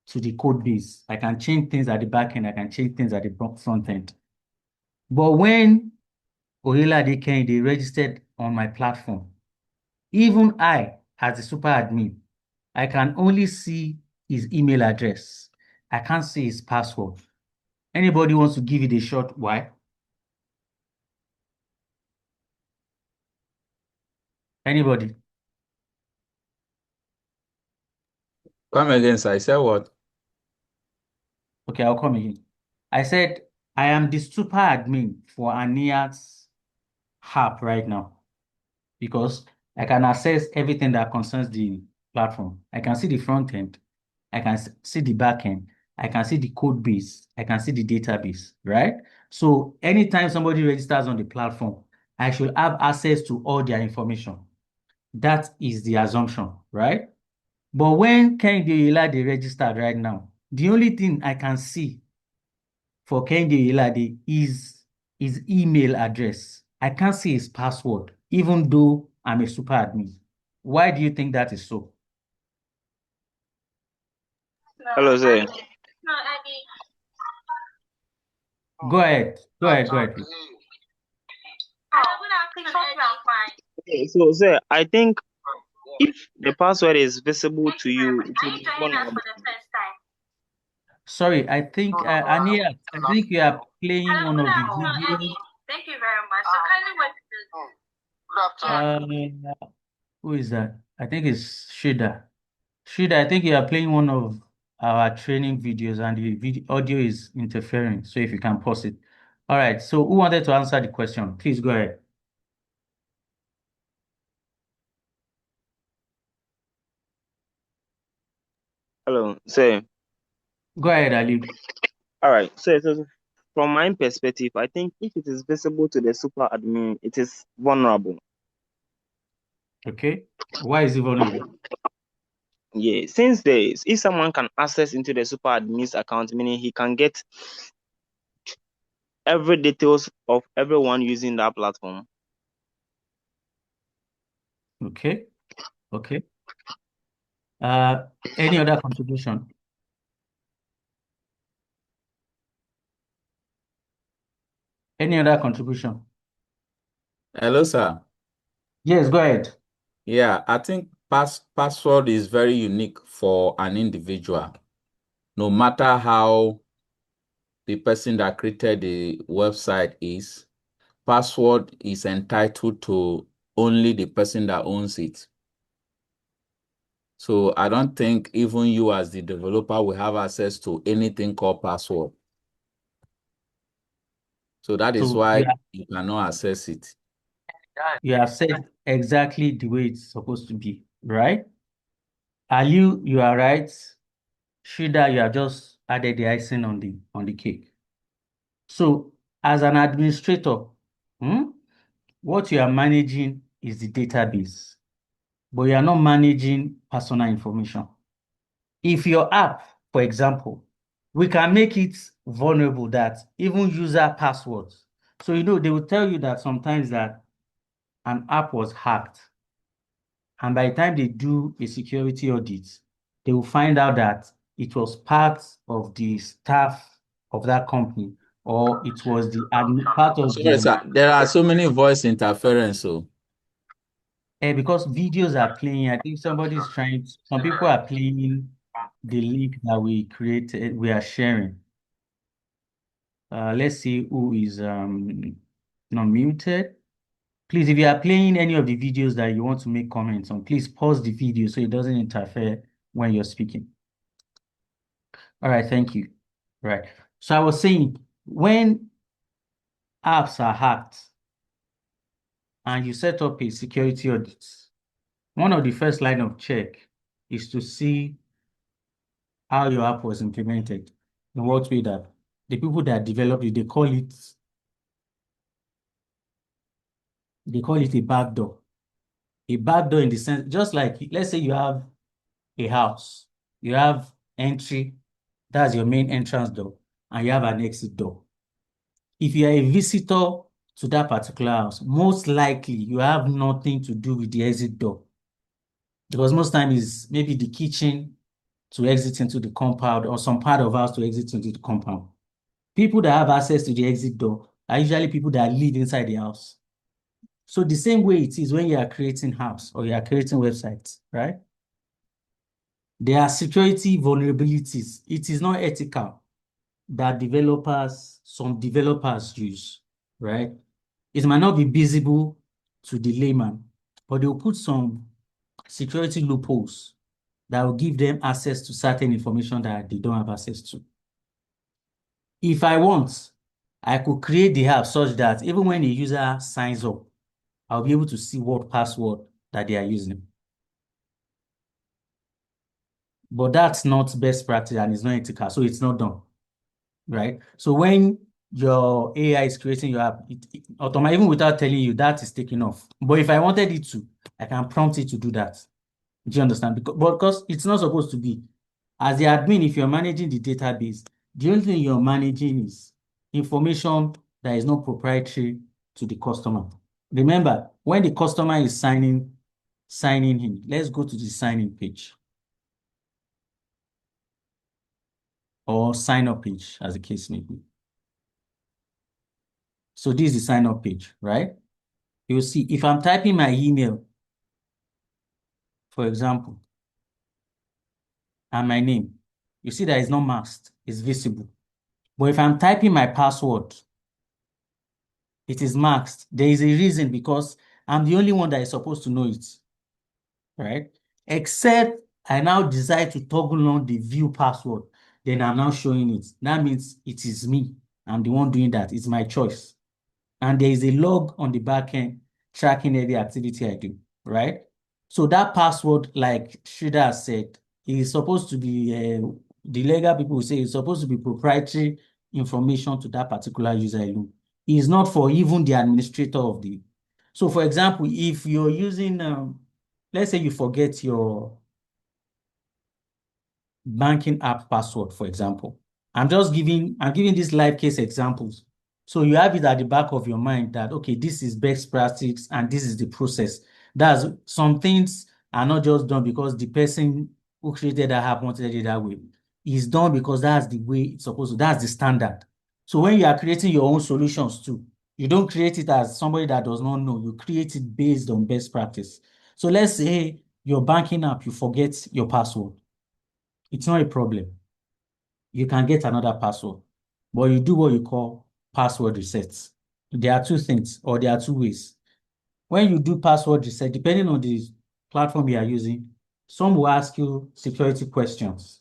to the code base. I can change things at the back end, I can change things at the front end. But when Oyelade Kehinde registered on my platform, Even I, as a super admin, I can only see his email address. I can't see his password. Anybody wants to give it a shot? Why? Anybody? Come again, sir. I said what? Okay, I'll come again. I said I am the super admin for Ania's app right now because I can access everything that concerns the platform. I can see the front end. I can see the back end. I can see the code base. I can see the database, right? So anytime somebody registers on the platform, I should have access to all their information. That is the assumption, right? But when Kehinde Oyelade they registered right now, the only thing I can see for Kehinde Oyelade is his email address. I can't see his password, even though I'm a super admin. Why do you think that is so? Hello, sir. Go ahead. Go ahead. Go ahead, please. Okay, so, sir, I think if the password is visible to you, it will be vulnerable. Sorry, I think, Ania, I think you are playing one of the videos. Thank you very much. So kindly wait. Who is that? I think it's Shida. Shida, I think you are playing one of our training videos and the video audio is interfering. So if you can pause it. All right. So who wanted to answer the question? Please go ahead. Hello, sir. Go ahead, Ali. All right. So from my perspective, I think if it is visible to the super admin, it is vulnerable. Okay. Why is it vulnerable? Yeah, since if someone can access into the super admin's account, meaning he can get every details of everyone using that platform. Okay. Okay. Any other contribution? Any other contribution? Hello, sir. Yes, go ahead. Yeah, I think password is very unique for an individual. No matter how the person that created the website is, password is entitled to only the person that owns it. So I don't think even you as the developer will have access to anything called password. So that is So why you cannot access it. you have said exactly the way it's supposed to be, right? Ali, you are right. Shida, you have just added the icing on the cake. So as an administrator, hmm, what you are managing is the database, but you are not managing personal information. If your app, for example, we can make it vulnerable that even user passwords. So they will tell you that sometimes that an app was hacked. And by the time they do a security audit, they will find out that it was part of the staff of that company, or it was the part of Sorry, the sir. There are so many voice interference. So because videos are playing. I think some people are playing the link that we created, we are sharing. Let's see who is not muted. Please, if you are playing any of the videos that you want to make comments on, please pause the video so it doesn't interfere when you're speaking. All right, thank you. Right. So I was saying, when apps are hacked and you set up a security audit, one of the first line of check is to see how your app was implemented. In what way that the people that developed it, they call it a backdoor. A backdoor in the sense, just like, let's say you have a house, you have entry, that's your main entrance door, and you have an exit door. If you are a visitor to that particular house, most likely you have nothing to do with the exit door. Because most time is maybe the kitchen to exit into the compound or some part of house to exit into the compound. People that have access to the exit door are usually people that live inside the house. So the same way it is when you are creating apps or you are creating websites, right? There are security vulnerabilities. It is not ethical that some developers use, right? It might not be visible to the layman, but they'll put some security loopholes that will give them access to certain information that they don't have access to. If I want, I could create the app such that even when a user signs up, I'll be able to see what password that they are using. But that's not best practice and it's not ethical, so it's not done, right? So when your AI is creating your app, it automatically, even without telling you, that is taken off. But if I wanted it to, I can prompt it to do that. Do you understand? Because it's not supposed to be. As the admin, if you're managing the database, the only thing you're managing is information that is not proprietary to the customer. Remember, when the customer is signing in, let's go to the sign-in page or sign-up page, as the case may be. So this is the sign-up page, right? You'll see if I'm typing my email, for example, and my name, you see that it's not masked, it's visible. But if I'm typing my password, it is masked. There is a reason because I'm the only one that is supposed to know it, right? Except I now decide to toggle on the view password, then I'm now showing it. That means it is me. I'm the one doing that. It's my choice. And there is a log on the back end tracking every activity I do, right? So that password, like Shrida said, is supposed to be, the legal people will say it's supposed to be proprietary information to that particular user alone. It's not for even the administrator of the. So for example, if you're using, let's say you forget your banking app password, for example. I'm giving these live case examples. So you have it at the back of your mind that, okay, this is best practice and this is the process. That's some things are not just done because the person who created that app wanted it that way. It's done because that's the way it's supposed to, that's the standard. So when you are creating your own solutions too, you don't create it as somebody that does not know, you create it based on best practice. So let's say your banking app, you forget your password. It's not a problem. You can get another password, but you do what you call password resets. There are two things, or there are two ways. When you do password reset, depending on the platform you are using, some will ask you security questions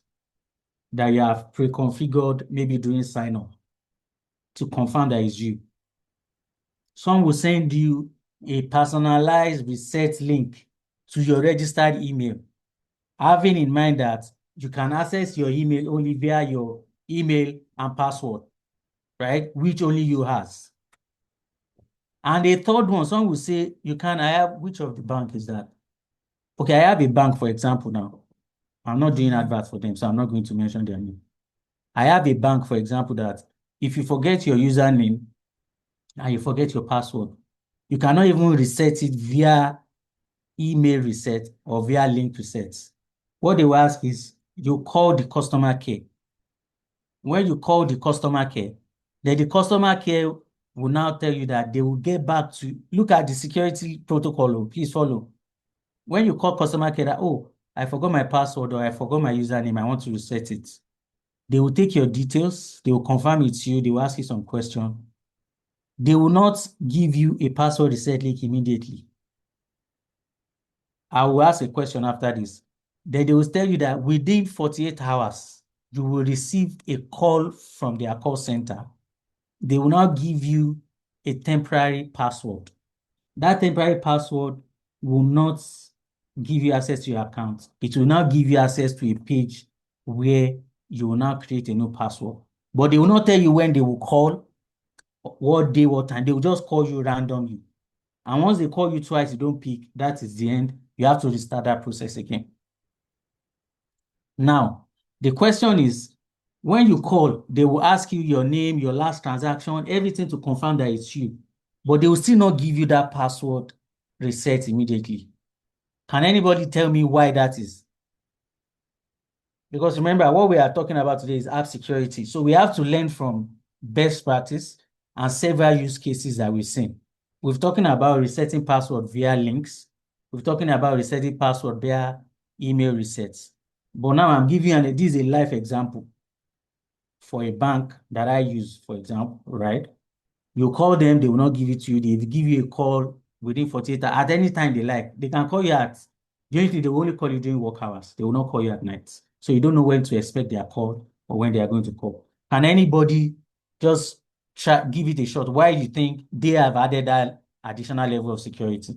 that you have pre-configured maybe during sign-up to confirm that it's you. Some will send you a personalized reset link to your registered email, having in mind that you can access your email only via your email and password, right? Which only you has. And a third one, some will say, which of the bank is that? Okay, I have a bank, for example, now. I'm not doing adverts for them, so I'm not going to mention their name. I have a bank, for example, that if you forget your username and you forget your password, you cannot even reset it via email reset or via link resets. What they will ask is you call the customer care. When you call the customer care, then the customer care will now tell you that they will get back to look at the security protocol. Please follow. When you call customer care that, oh, I forgot my password or I forgot my username, I want to reset it. They will take your details, they will confirm it's you, they will ask you some question. They will not give you a password reset link immediately. I will ask a question after this. Then they will tell you that within 48 hours, you will receive a call from their call center. They will now give you a temporary password. That temporary password will not give you access to your account. It will now give you access to a page where you will now create a new password. But they will not tell you when they will call, what day, what time. They will just call you randomly. And once they call you twice, you don't pick, that is the end. You have to restart that process again. Now, the question is, when you call, they will ask you your name, your last transaction, everything to confirm that it's you. But they will still not give you that password reset immediately. Can anybody tell me why that is? Because remember, what we are talking about today is app security. So we have to learn from best practice and several use cases that we've seen. We've talking about resetting password via links. We're talking about resetting password via email resets. But now I'm giving you this is a live example for a bank that I use, for example, right? You call them, they will not give it to you. They will give you a call within 48 hours at any time they like. They can call you the only thing they will only call you during work hours. They will not call you at night. So you don't know when to expect their call or when they are going to call. Can anybody just give it a shot? Why you think they have added that additional level of security?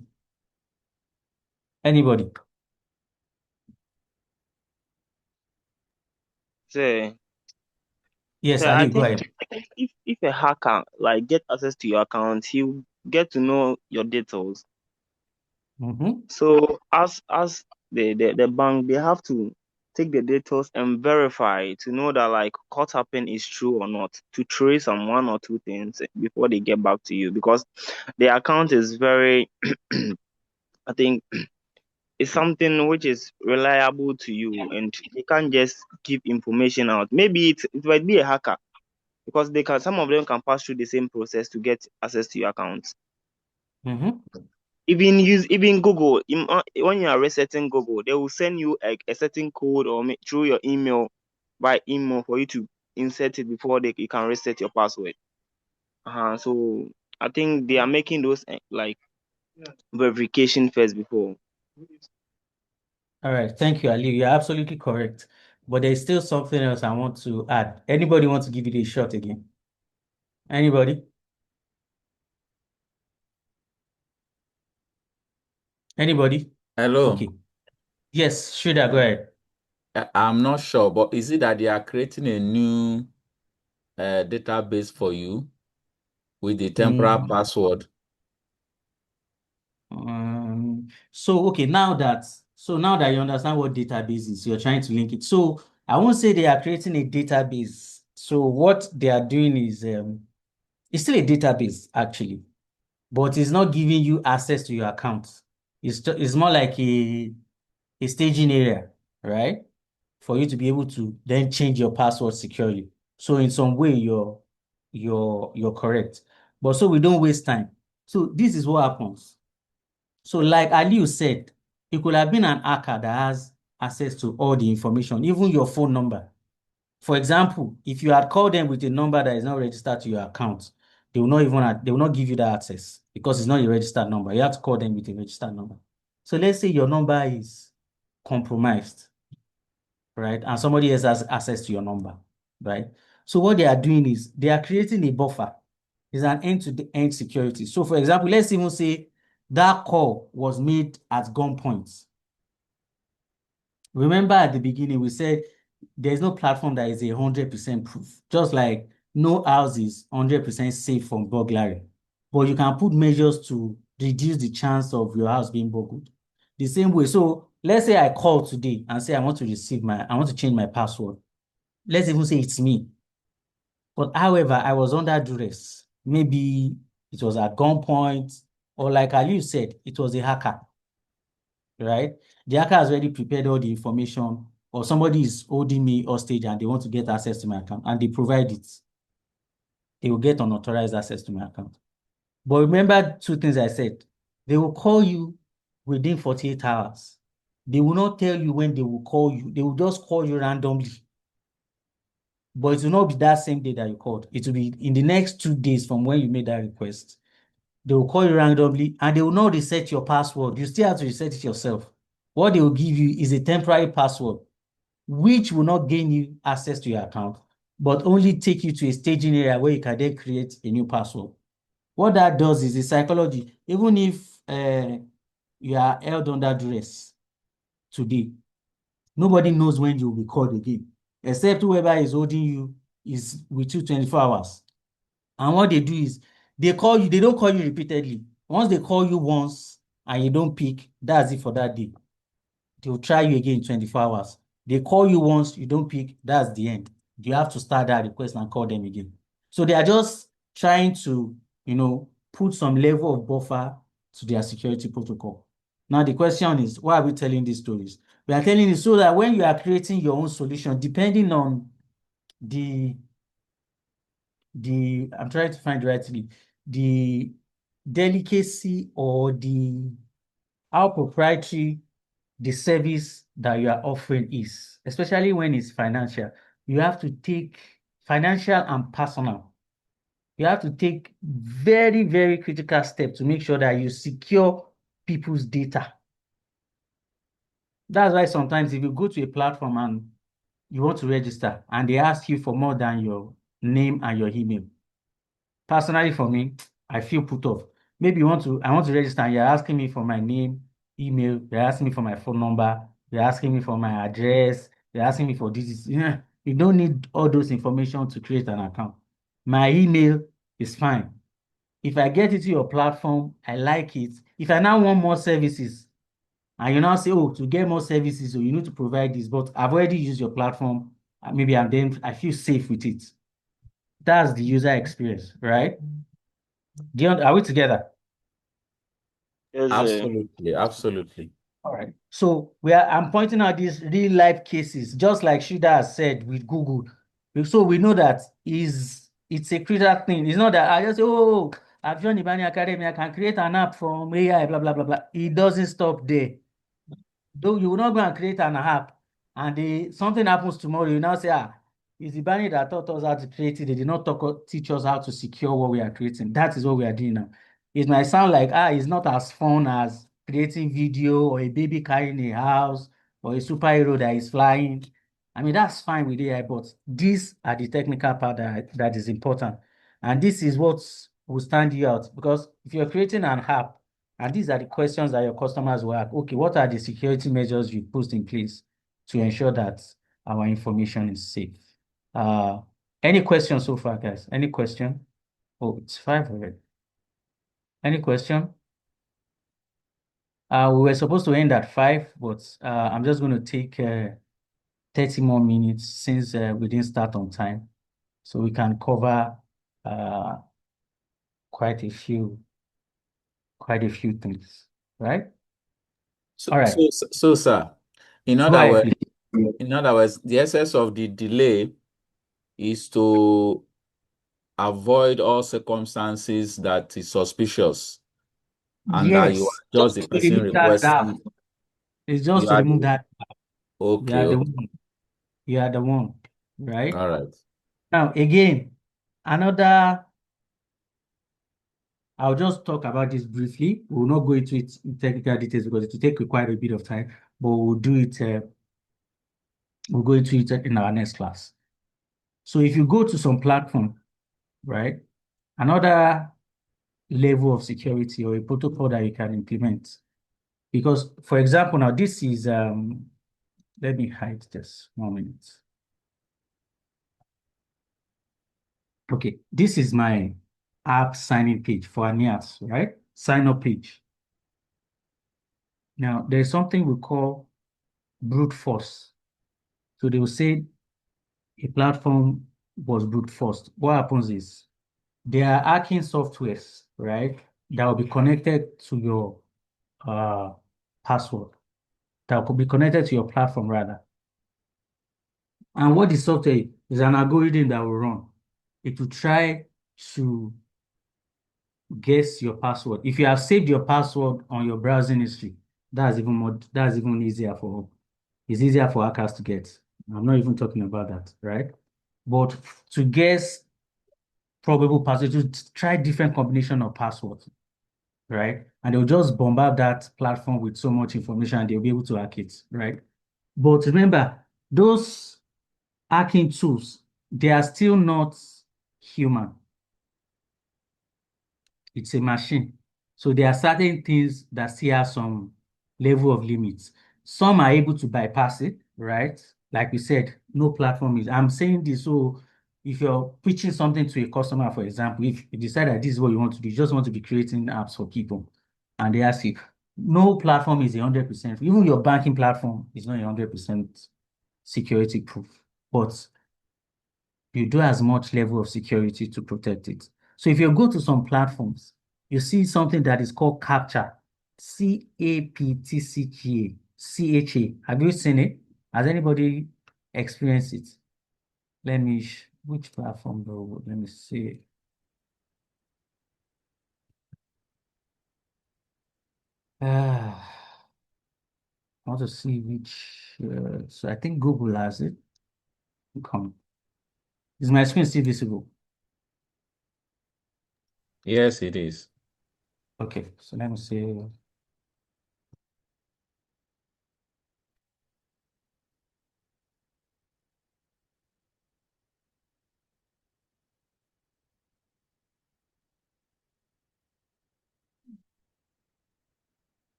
Anybody? So, Yes, I Ali, go think ahead. if a hacker like get access to your account, he'll get to know your details. So as the bank, they have to take the details and verify to know that like what happened is true or not, to trace on one or two things before they get back to you, because the account is very I think it's something which is reliable to you, and they can't just give information out. Maybe it might be a hacker, because some of them can pass through the same process to get access to your account. Even Google, when you are resetting Google, they will send you a certain code or through your email, by email, for you to insert it before you can reset your password. So I think they are making those like verification first before. All right, thank you, Ali. You're absolutely correct. But there's still something else I want to add. Anybody want to give it a shot again? Anybody? Anybody? Hello. Okay. Yes, Shuda, go ahead. I'm not sure, but is it that they are creating a new database for you with the temporary password? Okay, now that you understand what database is, you're trying to link it. So I won't say they are creating a database. So what they are doing is it's still a database actually, but it's not giving you access to your account. It's more like a staging area, right? For you to be able to then change your password securely. So in some way you're correct. But so we don't waste time. So this is what happens. So like Aliu said, it could have been an hacker that has access to all the information, even your phone number. For example, if you had called them with a number that is not registered to your account, they will not give you that access because it's not a registered number. You have to call them with a registered number. So let's say your number is compromised, right? And somebody else has access to your number, right? So what they are doing is they are creating a buffer. It's an end-to-end security. So for example, let's even say that call was made at gunpoint. Remember at the beginning, we said there's no platform that is 100% proof, just like no house is 100% safe from burglary. But you can put measures to reduce the chance of your house being burgled. The same way. So let's say I call today and say I want to change my password. Let's even say it's me. But however, I was under duress. Maybe it was at gunpoint, or like Aliu said, it was a hacker, right? The hacker has already prepared all the information, or somebody is holding me hostage and they want to get access to my account, and they provide it. They will get unauthorized access to my account. But remember two things I said. They will call you within 48 hours. They will not tell you when they will call you. They will just call you randomly. But it will not be that same day that you called. It will be in the next 2 days from when you made that request. They will call you randomly and they will not reset your password. You still have to reset it yourself. What they will give you is a temporary password, which will not gain you access to your account, but only take you to a staging area where you can then create a new password. What that does is the psychology. Even if you are held under duress today, nobody knows when you will be called again, except whoever is holding you is with you 24 hours. And what they do is they call you, they don't call you repeatedly. Once they call you once and you don't pick, that's it for that day. They'll try you again in 24 hours. They call you once, you don't pick, that's the end. You have to start that request and call them again. So they are just trying to, put some level of buffer to their security protocol. Now the question is, why are we telling these stories? We are telling it so that when you are creating your own solution, depending on the I'm trying to find rightly, the delicacy or how proprietary the service that you are offering is, especially when it's financial. You have to take financial and personal. You have to take very, very critical steps to make sure that you secure people's data. That's why sometimes if you go to a platform and you want to register and they ask you for more than your name and your email, personally for me, I feel put off. Maybe I want to register and you're asking me for my name, email, you're asking me for my phone number, you're asking me for my address, you're asking me for this. Yeah, you don't need all those information to create an account. My email is fine. If I get into your platform, I like it. If I now want more services, and you now say, oh, to get more services, so you need to provide this, but I've already used your platform, maybe I feel safe with it. That's the user experience, right? Are we together? Yes, Absolutely, absolutely. All right. So I'm pointing out these real life cases, just like Shida has said with Google. So we know that it's a critical thing. It's not that I just say, oh, I've joined HIBANE Academy, I can create an app from AI, blah, blah, blah, blah. It doesn't stop there. Though you will not go and create an app and something happens tomorrow, you now say, it's the banner that taught us how to create it. They did not teach us how to secure what we are creating. That is what we are doing now. It might sound like, it's not as fun as creating video or a baby carrying a house or a superhero that is flying. I mean, that's fine with AI, but these are the technical part that is important. And this is what will stand you out, because if you're creating an app, and these are the questions that your customers will ask. Okay, what are the security measures you put in place to ensure that our information is safe? Any questions so far, guys? Any question? Oh, it's 5 already. Any question? We were supposed to end at 5, but I'm just going to take 30 more minutes since we didn't start on time, so we can cover uh, quite a few things, right? So, All right, sir, go ahead, please. in other words, the essence of the delay is to avoid all circumstances that is suspicious and that you Yes, are just the to person remove that requesting. doubt. It's You just to are remove that. You okay, are the okay. one. You are the one, right? All right. Now, again, I'll just talk about this briefly. We will not go into it in technical details because it will take quite a bit of time, but we'll go into it in our next class. So if you go to some platform, right, another level of security or a protocol that you can implement, because for example, now this is, let me hide this 1 minute. Okay, this is my app signing page for ANIAS, right? Sign up page. Now, there's something we call brute force. So they will say a platform was brute forced. What happens is there are hacking softwares, right, that will be connected to your password, that could be connected to your platform rather. And what the software is an algorithm that will run. It will try to guess your password. If you have saved your password on your browsing history, that's even easier it's easier for hackers to get. I'm not even talking about that, right? But to guess probable password, to try different combination of passwords, right? And they'll just bombard that platform with so much information and they'll be able to hack it, right? But remember, those hacking tools, they are still not human. It's a machine. So there are certain things that still have some level of limits. Some are able to bypass it, right? Like we said, no platform is. I'm saying this so if you're pitching something to a customer, for example, if you decide that this is what you want to do, you just want to be creating apps for people, and they ask you, no platform is 100%. Even your banking platform is not 100% security proof, but you do as much level of security to protect it. So if you go to some platforms, you see something that is called CAPTCHA, CAPTCHA, CHA. Have you seen it? Has anybody experienced it? Which platform though? Let me see. I want to see which. So I think Google has it. Come. Is my screen still visible? Yes, it is. Okay, so let me see.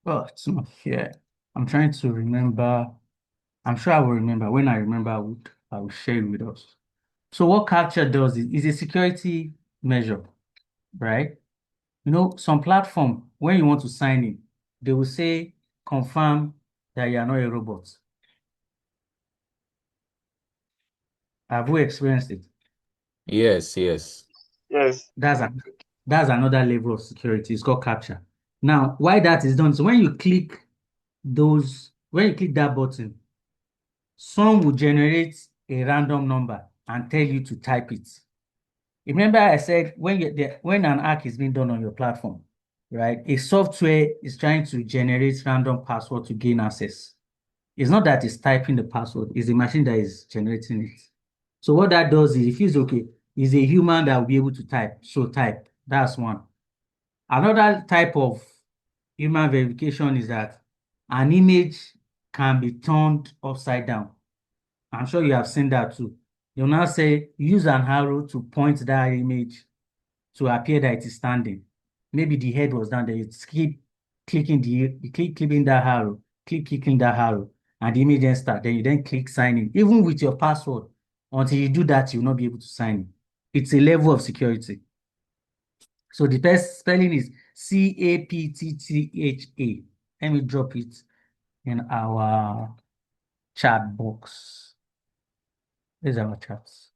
Oh, it's not here. I'm trying to remember. I'm sure I will remember. When I remember, I will share it with us. So what capture does is a security measure, right? You know, some platform, when you want to sign in, they will say, confirm that you are not a robot. Have we experienced it? Yes, yes. Yes. That's a, that's another level of security. It's called capture. Now, why that is done? So when you click that button, some will generate a random number and tell you to type it. Remember, I said when an hack is being done on your platform, right? A software is trying to generate random password to gain access. It's not that it's typing the password, it's the machine that is generating it. So what that does is, if it's okay, is a human that will be able to type. So type. That's one. Another type of human verification is that an image can be turned upside down. I'm sure you have seen that too. You'll now say use an arrow to point that image to appear that it is standing. Maybe the head was down there. You keep clicking that arrow, keep clicking that arrow, and the image then start. Then you then click sign in. Even with your password, until you do that, you'll not be able to sign in. It's a level of security. So the best spelling is CAPTTHA. Let me drop it in our chat box. These are our chats.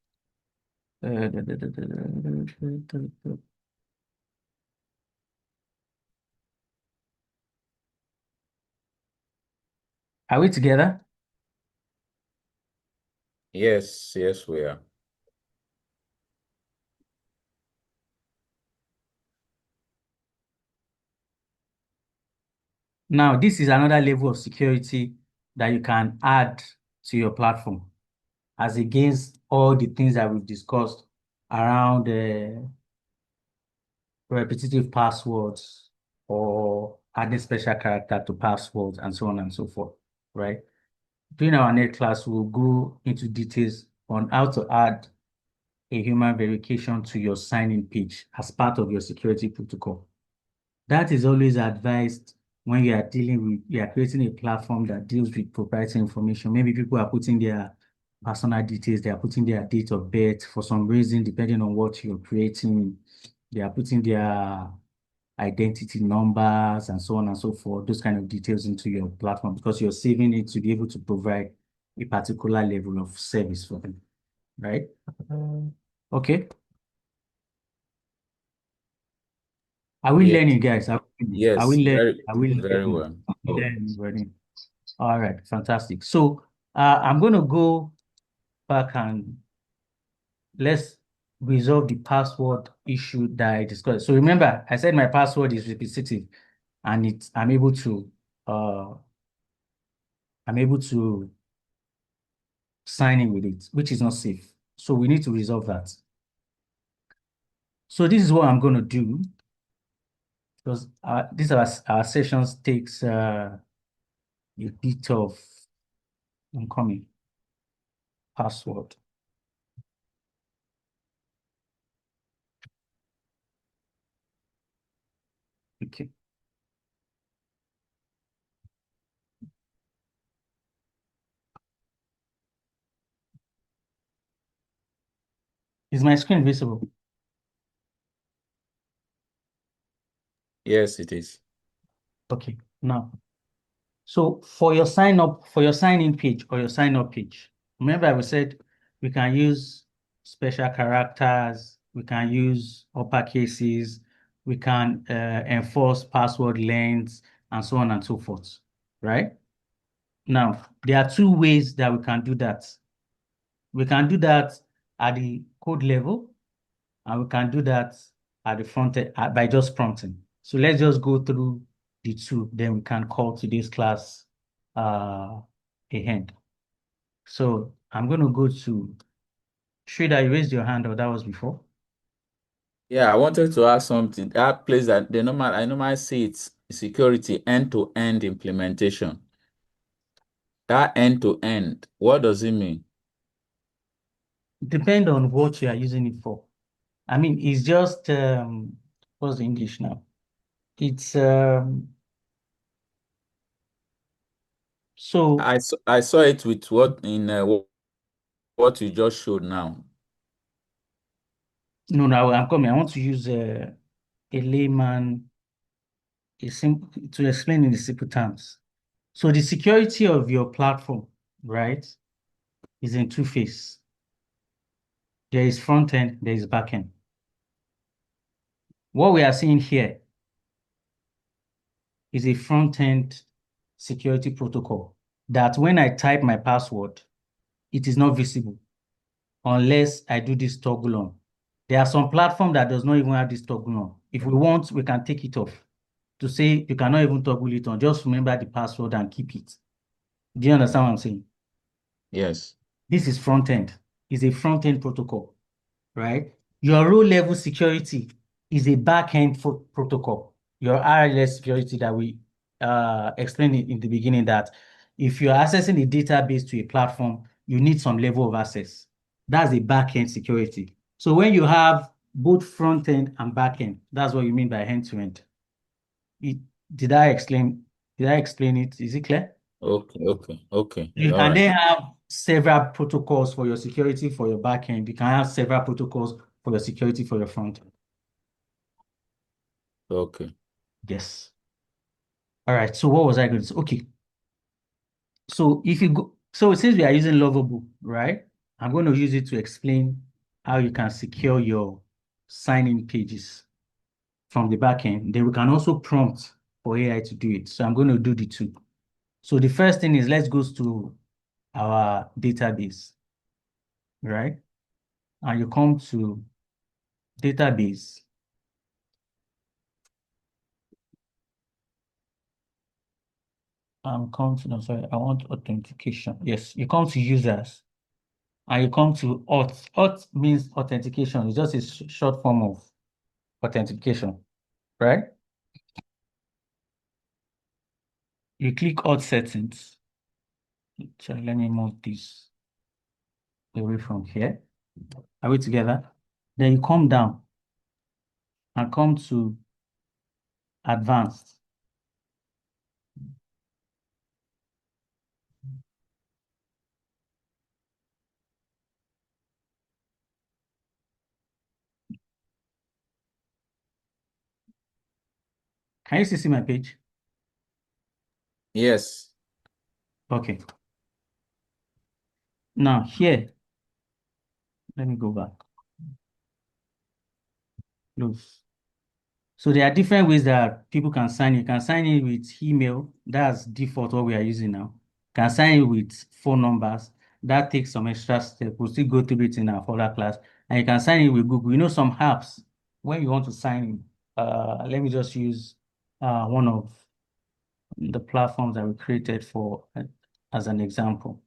Are we together? Yes, yes, we are. Now, this is another level of security that you can add to your platform as against all the things that we've discussed around repetitive passwords or adding special character to passwords and so on and so forth, right? During our next class, we'll go into details on how to add a human verification to your sign-in page as part of your security protocol. That is always advised when you are creating a platform that deals with proprietary information. Maybe people are putting their personal details, they are putting their date of birth for some reason, depending on what you're creating. They are putting their identity numbers and so on and so forth, those kind of details into your platform because you're saving it to be able to provide a particular level of service for them, right? Okay. Are we Yes, learning, guys? Are yes, we learning? very, Are we very learning? well. Learning. All right, fantastic. So I'm going to go back and let's resolve the password issue that I discussed. So remember, I said my password is repetitive and uh I'm able to sign in with it, which is not safe. So we need to resolve that. So this is what I'm going to do because our sessions takes a bit of incoming password. Okay. Is my screen visible? Yes, it is. Okay. Now, so for your sign in page or your sign up page, remember I said we can use special characters, we can use uppercases, we can enforce password lengths and so on and so forth, right? Now, there are two ways that we can do that. We can do that at the code level, and we can do that at the front end by just prompting. So let's just go through the two, then we can call today's class a end. So I'm going to go to Shrida, you raised your hand, or that was before? Yeah, I wanted to ask something. That place that I normally see it's security end-to-end implementation. That end-to-end, what does it mean? Depend on what you are using it for. I mean, it's just what's the English now? It's so I saw it with what you just showed now. no, I'm coming. I want to use a layman, to explain in the simple terms. So the security of your platform, right, is in two phases. There is front end, there is back end. What we are seeing here is a front end security protocol that when I type my password, it is not visible unless I do this toggle on. There are some platform that does not even have this toggle on. If we want, we can take it off to say you cannot even toggle it on. Just remember the password and keep it. Do you understand what I'm saying? Yes. This is front end. It's a front end protocol, right? Your row level security is a back end protocol. Your RLS security that we explained in the beginning, that if you're accessing a database to a platform, you need some level of access. That's a back end security. So when you have both front end and back end, that's what you mean by end to end. Did I explain? Did I explain it? Is it clear? Okay. You All can right. then have several protocols for your security for your backend. You can have several protocols for your security for your front end. Okay. Yes. All right. So what was I going to say? Okay. So if you go, so since we are using Lovable, right? I'm going to use it to explain how you can secure your sign-in pages from the backend. Then we can also prompt for AI to do it. So I'm going to do the two. So the first thing is let's go to our database, right? And you come to database. I'm sorry, I want authentication. Yes, you come to users and you come to auth. Auth means authentication. It's just a short form of authentication, right? You click auth settings. So let me move this away from here. Are we together? Then you come down and come to advanced. Can you still see my page? Yes. Okay. Now here, let me go back. Close. So there are different ways that people can sign in. You can sign in with email. That's default what we are using now. You can sign in with phone numbers. That takes some extra step. We'll still go through it in our further class. And you can sign in with Google. You know, some apps, when you want to sign in, let me just use one of the platforms that we created for as an example.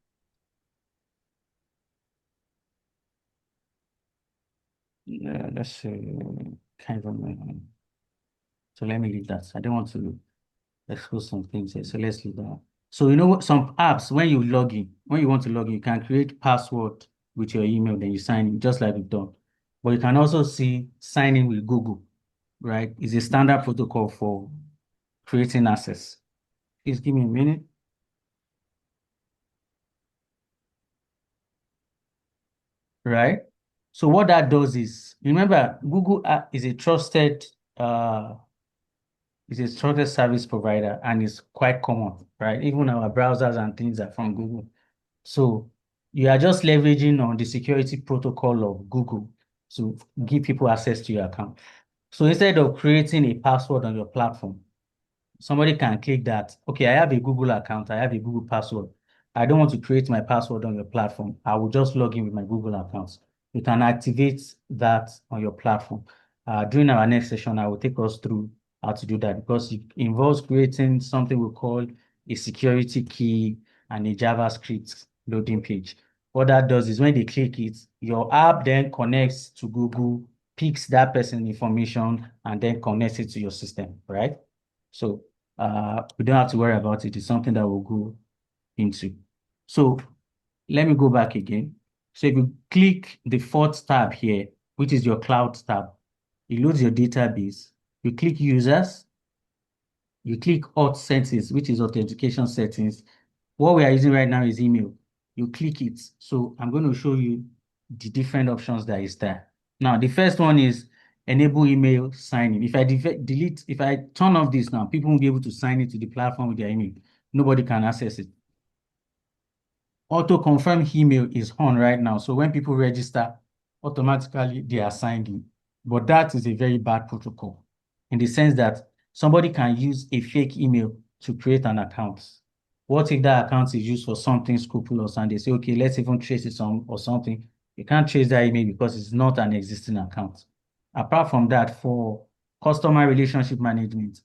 Let's say kind of. So let me leave that. I don't want to expose some things here. So let's leave that. So you know what, some apps, when you log in, when you want to log in, you can create password with your email, then you sign in, just like we've done. But you can also see sign in with Google, right? It's a standard protocol for creating access. Please give me a minute. Right? So what that does is, remember, Google app uh is a trusted service provider and it's quite common, right? Even our browsers and things are from Google. So you are just leveraging on the security protocol of Google to give people access to your account. So instead of creating a password on your platform, somebody can click that, okay, I have a Google account, I have a Google password. I don't want to create my password on your platform. I will just log in with my Google account. You can activate that on your platform. During our next session, I will take us through how to do that because it involves creating something we call a security key and a JavaScript loading page. What that does is when they click it, your app then connects to Google, picks that person's information, and then connects it to your system, right? So we don't have to worry about it. It's something that we'll go into. So let me go back again. So if you click the fourth tab here, which is your cloud tab, it loads your database. You click users, you click auth settings, which is authentication settings. What we are using right now is email. You click it. So I'm going to show you the different options that is there. Now, the first one is enable email signing. If I delete, if I turn off this now, people won't be able to sign into the platform with their email. Nobody can access it. Auto confirm email is on right now. So when people register, automatically they are signed in. But that is a very bad protocol in the sense that somebody can use a fake email to create an account. What if that account is used for something scrupulous and they say, okay, let's even trace it or something. You can't trace that email because it's not an existing account. Apart from that, for customer relationship management,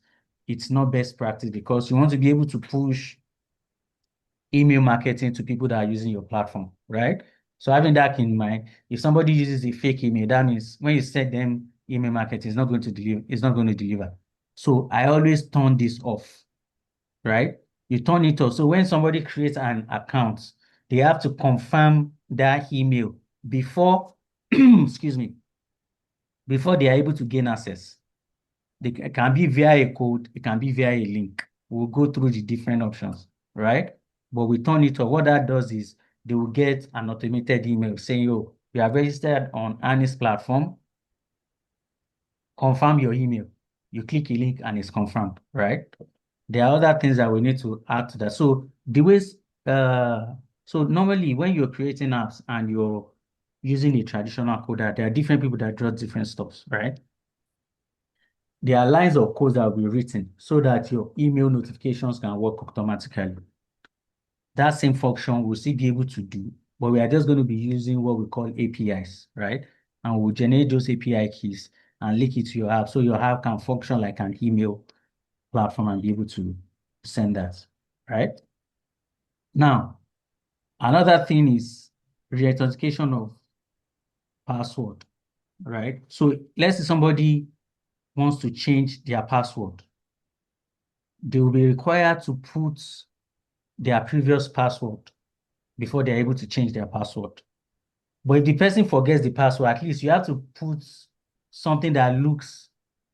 it's not best practice because you want to be able to push email marketing to people that are using your platform, right? So having that in mind, if somebody uses a fake email, that means when you send them email marketing, it's not going to deliver, it's not going to deliver. So I always turn this off, right? You turn it off. So when somebody creates an account, they have to confirm that email before, excuse me, before they are able to gain access. It can be via a code, it can be via a link. We'll go through the different options, right? But we turn it off. What that does is they will get an automated email saying, oh, you are registered on Annie's platform, confirm your email. You click a link and it's confirmed, right? There are other things that we need to add to that. So the ways, so normally when you're creating apps and you're using a traditional coder, there are different people that draw different stuffs, right? There are lines of code that will be written so that your email notifications can work automatically. That same function we'll still be able to do, but we are just going to be using what we call APIs, right? And we'll generate those API keys and link it to your app so your app can function like an email platform and be able to send that, right? Now, another thing is re-authentication of password, right? So let's say somebody wants to change their password. They will be required to put their previous password before they're able to change their password. But if the person forgets the password, at least you have to put something that looks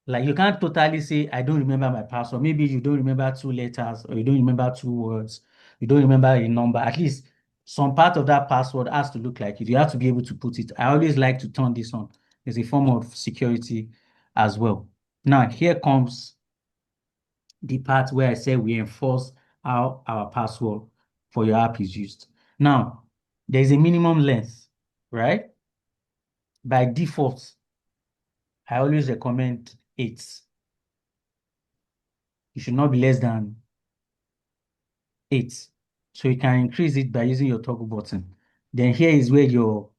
like you can't totally say, I don't remember my password. Maybe you don't remember two letters or you don't remember two words, you don't remember a number. At least some part of that password has to look like it. You have to be able to put it. I always like to turn this on. It's a form of security as well. Now, here comes the part where I say we enforce how our password for your app is used. Now, there's a minimum length, right? By default, I always recommend 8. It should not be less than 8. So you can increase it by using your toggle button. Then here is where your,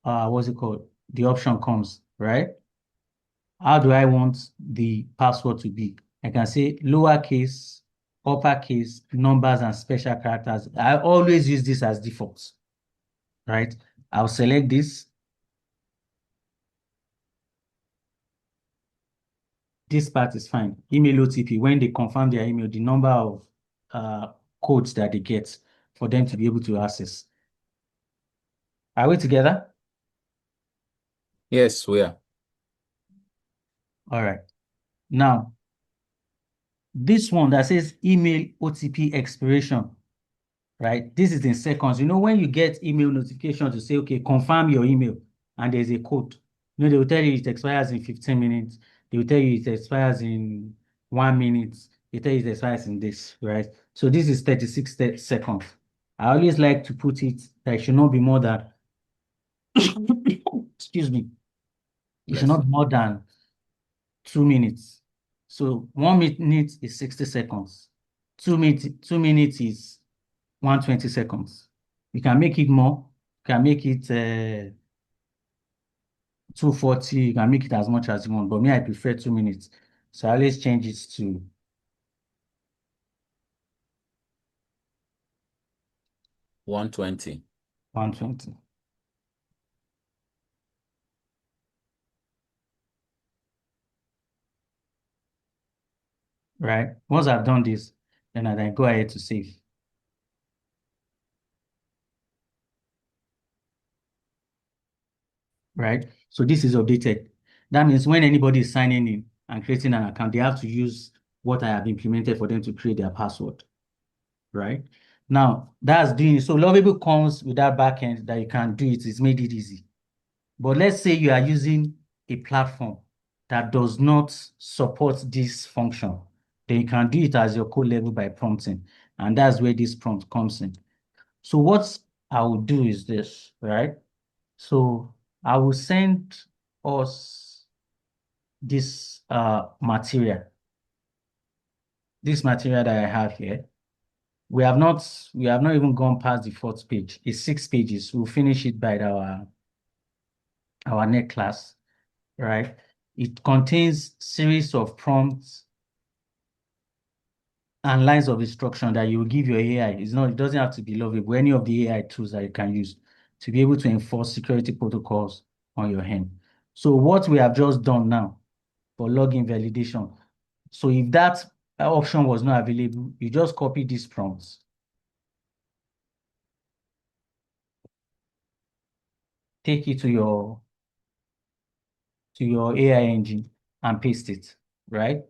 what's it called? The option comes, right? How do I want the password to be? I can say lowercase, uppercase, numbers, and special characters. I always use this as default, right? I'll select this. This part is fine. Email OTP, when they confirm their email, the number of codes that they get for them to be able to access. Are we together? Yes, we are. All right. Now, this one that says email OTP expiration, right? This is in seconds. You know, when you get email notification to say, okay, confirm your email, and there's a code, you know, they will tell you it expires in 15 minutes. They will tell you it expires in 1 minute. They tell you it expires in this, right? So this is 36 seconds. I always like to put it that it should not be more than, excuse me, it should Bless not you. be more than 2 minutes. So 1 minute is 60 seconds. 2 minutes is 120 seconds. You can make it more. You can make it 240. You can make it as much as you want. But me, I prefer 2 minutes. So I always change it to 120. 120. Right? Once I've done this, then I then go ahead to save. Right? So this is updated. That means when anybody is signing in and creating an account, they have to use what I have implemented for them to create their password. Right? Now, that's doing it. So Lovable comes with that backend that you can do it. It's made it easy. But let's say you are using a platform that does not support this function, then you can do it as your code level by prompting. And that's where this prompt comes in. So what I will do is this, right? So I will send us this material. This material that I have here. We have not even gone past the fourth page. It's 6 pages. We'll finish it by our next class, right? It contains series of prompts and lines of instruction that you will give your AI. It doesn't have to be Lovable, any of the AI tools that you can use to be able to enforce security protocols on your end. So what we have just done now for login validation. So if that option was not available, you just copy these prompts, take it to your AI engine and paste it, right?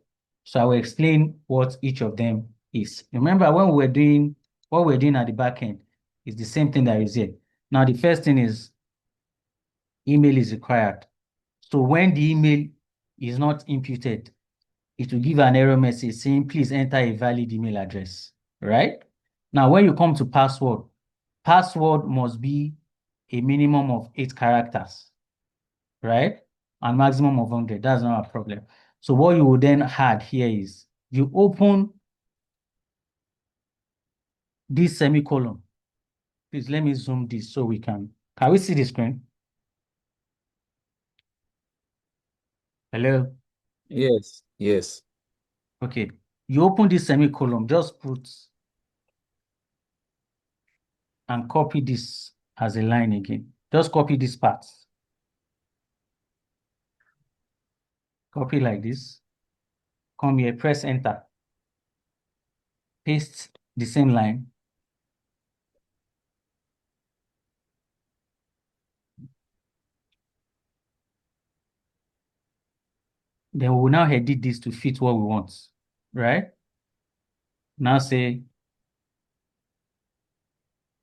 So I will explain what each of them is. Remember when we were doing what we're doing at the back end is the same thing that is here. Now the first thing is email is required. So when the email is not imputed, it will give an error message saying, please enter a valid email address, right? Now, when you come to password, password must be a minimum of 8 characters, right? And maximum of 100. That's not a problem. So what you will then add here is you open this semicolon. Please let me zoom this so we can we see the screen? Hello? Yes, yes. Okay. You open this semicolon, just put and copy this as a line again. Just copy this part. Copy like this. Come here, press enter. Paste the same line. Then we will now edit this to fit what we want, right? Now say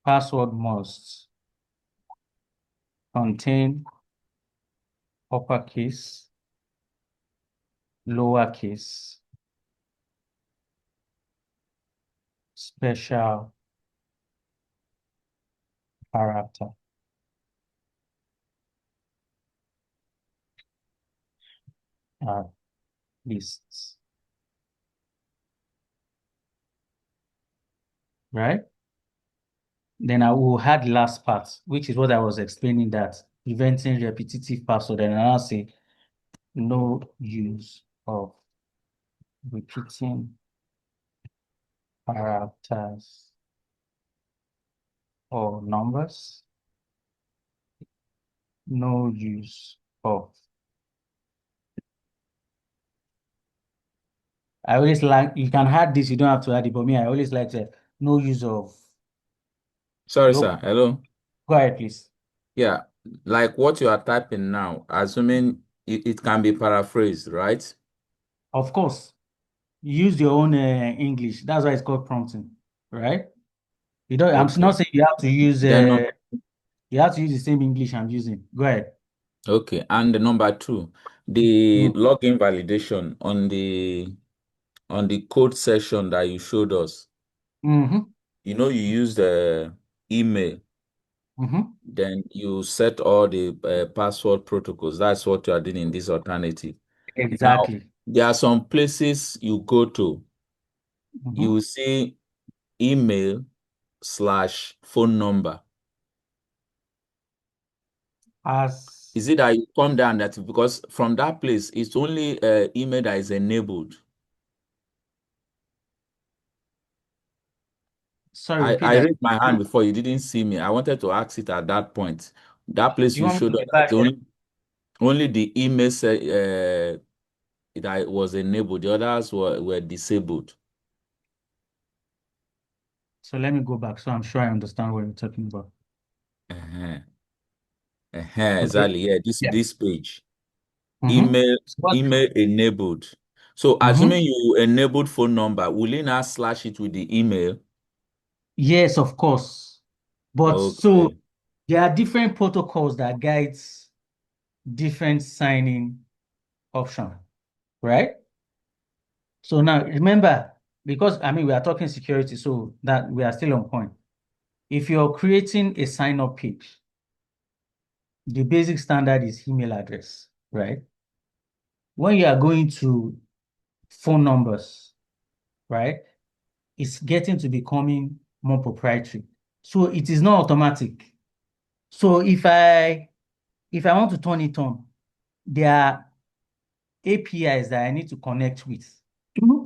password must contain uppercase, lowercase, special character. Lists, right? Then I will add last part, which is what I was explaining, that preventing repetitive password. And I'll say no use of repeating characters or numbers. No use of. I always like, you can add this, you don't have to add it, but me, I always like to no use of. Sorry, Nope. sir. Hello. Go ahead, please. Yeah, like what you are typing now, assuming it can be paraphrased, right? Of course, use your own English. That's why it's called prompting, right? You don't. I'm not Okay. saying you have to use. Then, You have to use the same English I'm using. Go ahead. okay. And the number two, the Mm. login validation on the code session that you showed us. Mm-hmm. You use the email, Mm-hmm. then you set all the password protocols. That's what you are doing in this alternative. Now, Exactly. there are some places you go to, you Mm-hmm. will see email/phone number. As Is it that you come down that because from that place it's only email that is enabled? Sorry, repeat I that. raised my hand before, you didn't see me. I wanted to ask it at that point. That place Do you you want me showed to up get that back here? only the email said that was enabled, the others were disabled. So let me go back so I'm sure I understand what you're talking about. Uh-huh. Okay. Exactly. Yeah, Yeah. this page. Mm-hmm. Email What? email enabled. So Mm-hmm. assuming you enabled phone number, will you now slash it with the email? Yes, of course. But so Okay. there are different protocols that guides different signing option, right? So now remember, because I mean we are talking security, so that we are still on point. If you're creating a sign-up page, the basic standard is email address, right? When you are going to phone numbers, right, it's getting to becoming more proprietary. So it is not automatic. So if I want to turn it on, there are APIs that I need to connect with.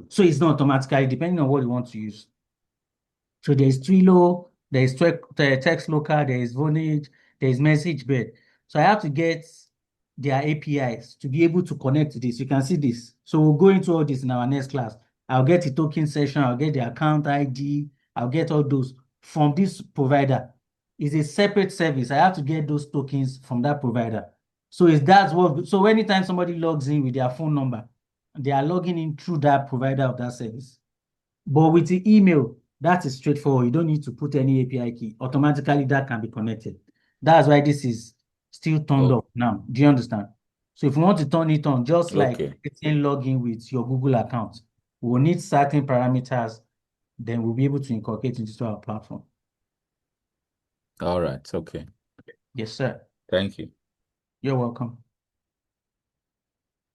So it's not automatically depending on what you want to use. So there's Twilio, there's Text Local, there's Vonage, there's MessageBird. So I have to get their APIs to be able to connect to this. You can see this. So we'll go into all this in our next class. I'll get the token session, I'll get the account ID, I'll get all those from this provider. It's a separate service. I have to get those tokens from that provider. So so anytime somebody logs in with their phone number, they are logging in through that provider of that service. But with the email, that is straightforward. You don't need to put any API key. Automatically, that can be connected. That's why this is still turned Oh, off now. Do you understand? So if you want to turn it on, just like okay. getting login with your Google account, we'll need certain parameters, then we'll be able to incorporate into our platform. All right. Okay. Yes, sir. Thank you. You're welcome.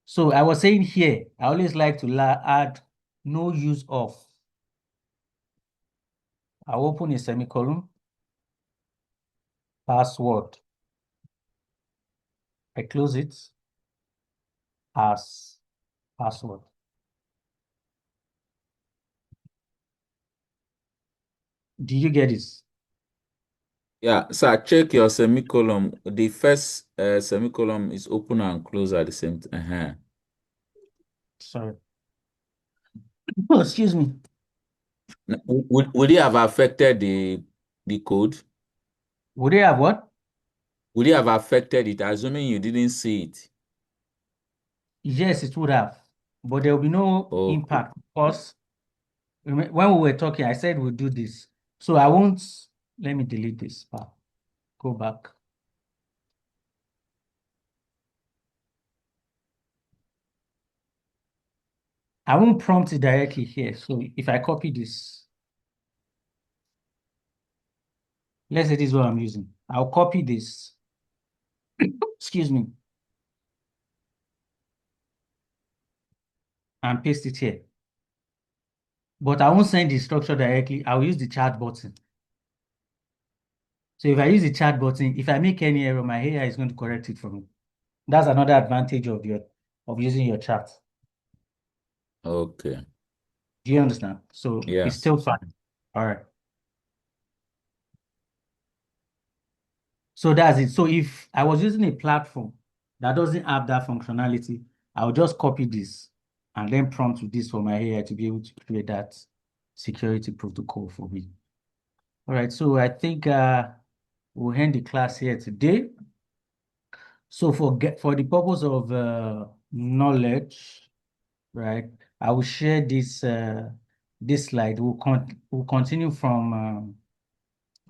So I was saying here, I always like to add no use of. I'll open a semicolon, password. I close it as password. Do you get this? Yeah, so check your semicolon. The first semicolon is open and close at the same time. Sorry. Oh, excuse me. Would it have affected the code? Would they have what? Would it have affected it, assuming you didn't see it? Yes, it would have, but there will be no Okay. impact because when we were talking, I said we'll do this. So I won't, let me delete this part. Go back. I won't prompt it directly here. So if I copy this, let's say this is what I'm using. I'll copy this. Excuse me. And paste it here. But I won't send the structure directly. I'll use the chat button. So if I use the chat button, if I make any error, my AI is going to correct it for me. That's another advantage of using your chat. Okay. Do you understand? So it's Yes. still fine. All right. So that's it. So if I was using a platform that doesn't have that functionality, I'll just copy this and then prompt with this for my AI to be able to create that security protocol for me. All right. So I think we'll end the class here today. So for the purpose of knowledge, right? I will share this slide. We'll continue from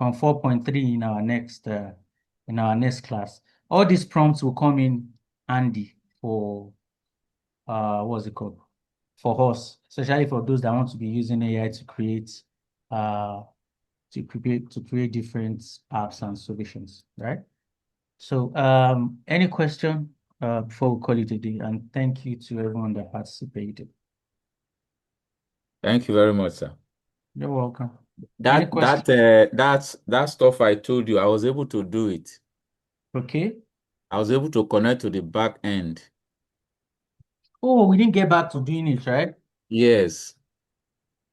4.3 in our next class. All these prompts will come in handy for what's it called? For us, especially for those that want to be using AI to create uh to create different apps and solutions, right? So any question before we call it a day? And thank you to everyone that participated. Thank you very much, sir. You're welcome. Any That question? that uh that stuff I told you, I was able to do it. Okay. I was able to connect to the back end. Oh, we didn't get back to doing it, right? Yes.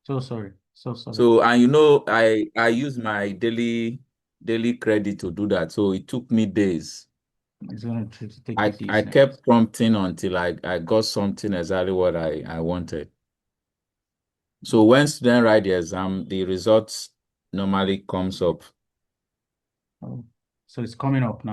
So sorry. So sorry. So, and I use my daily credit to do that. So it took me days. It's going to take I you days now. kept prompting until I got something exactly what I wanted. So when students write the exam, the results normally comes up. Oh, so it's coming up now.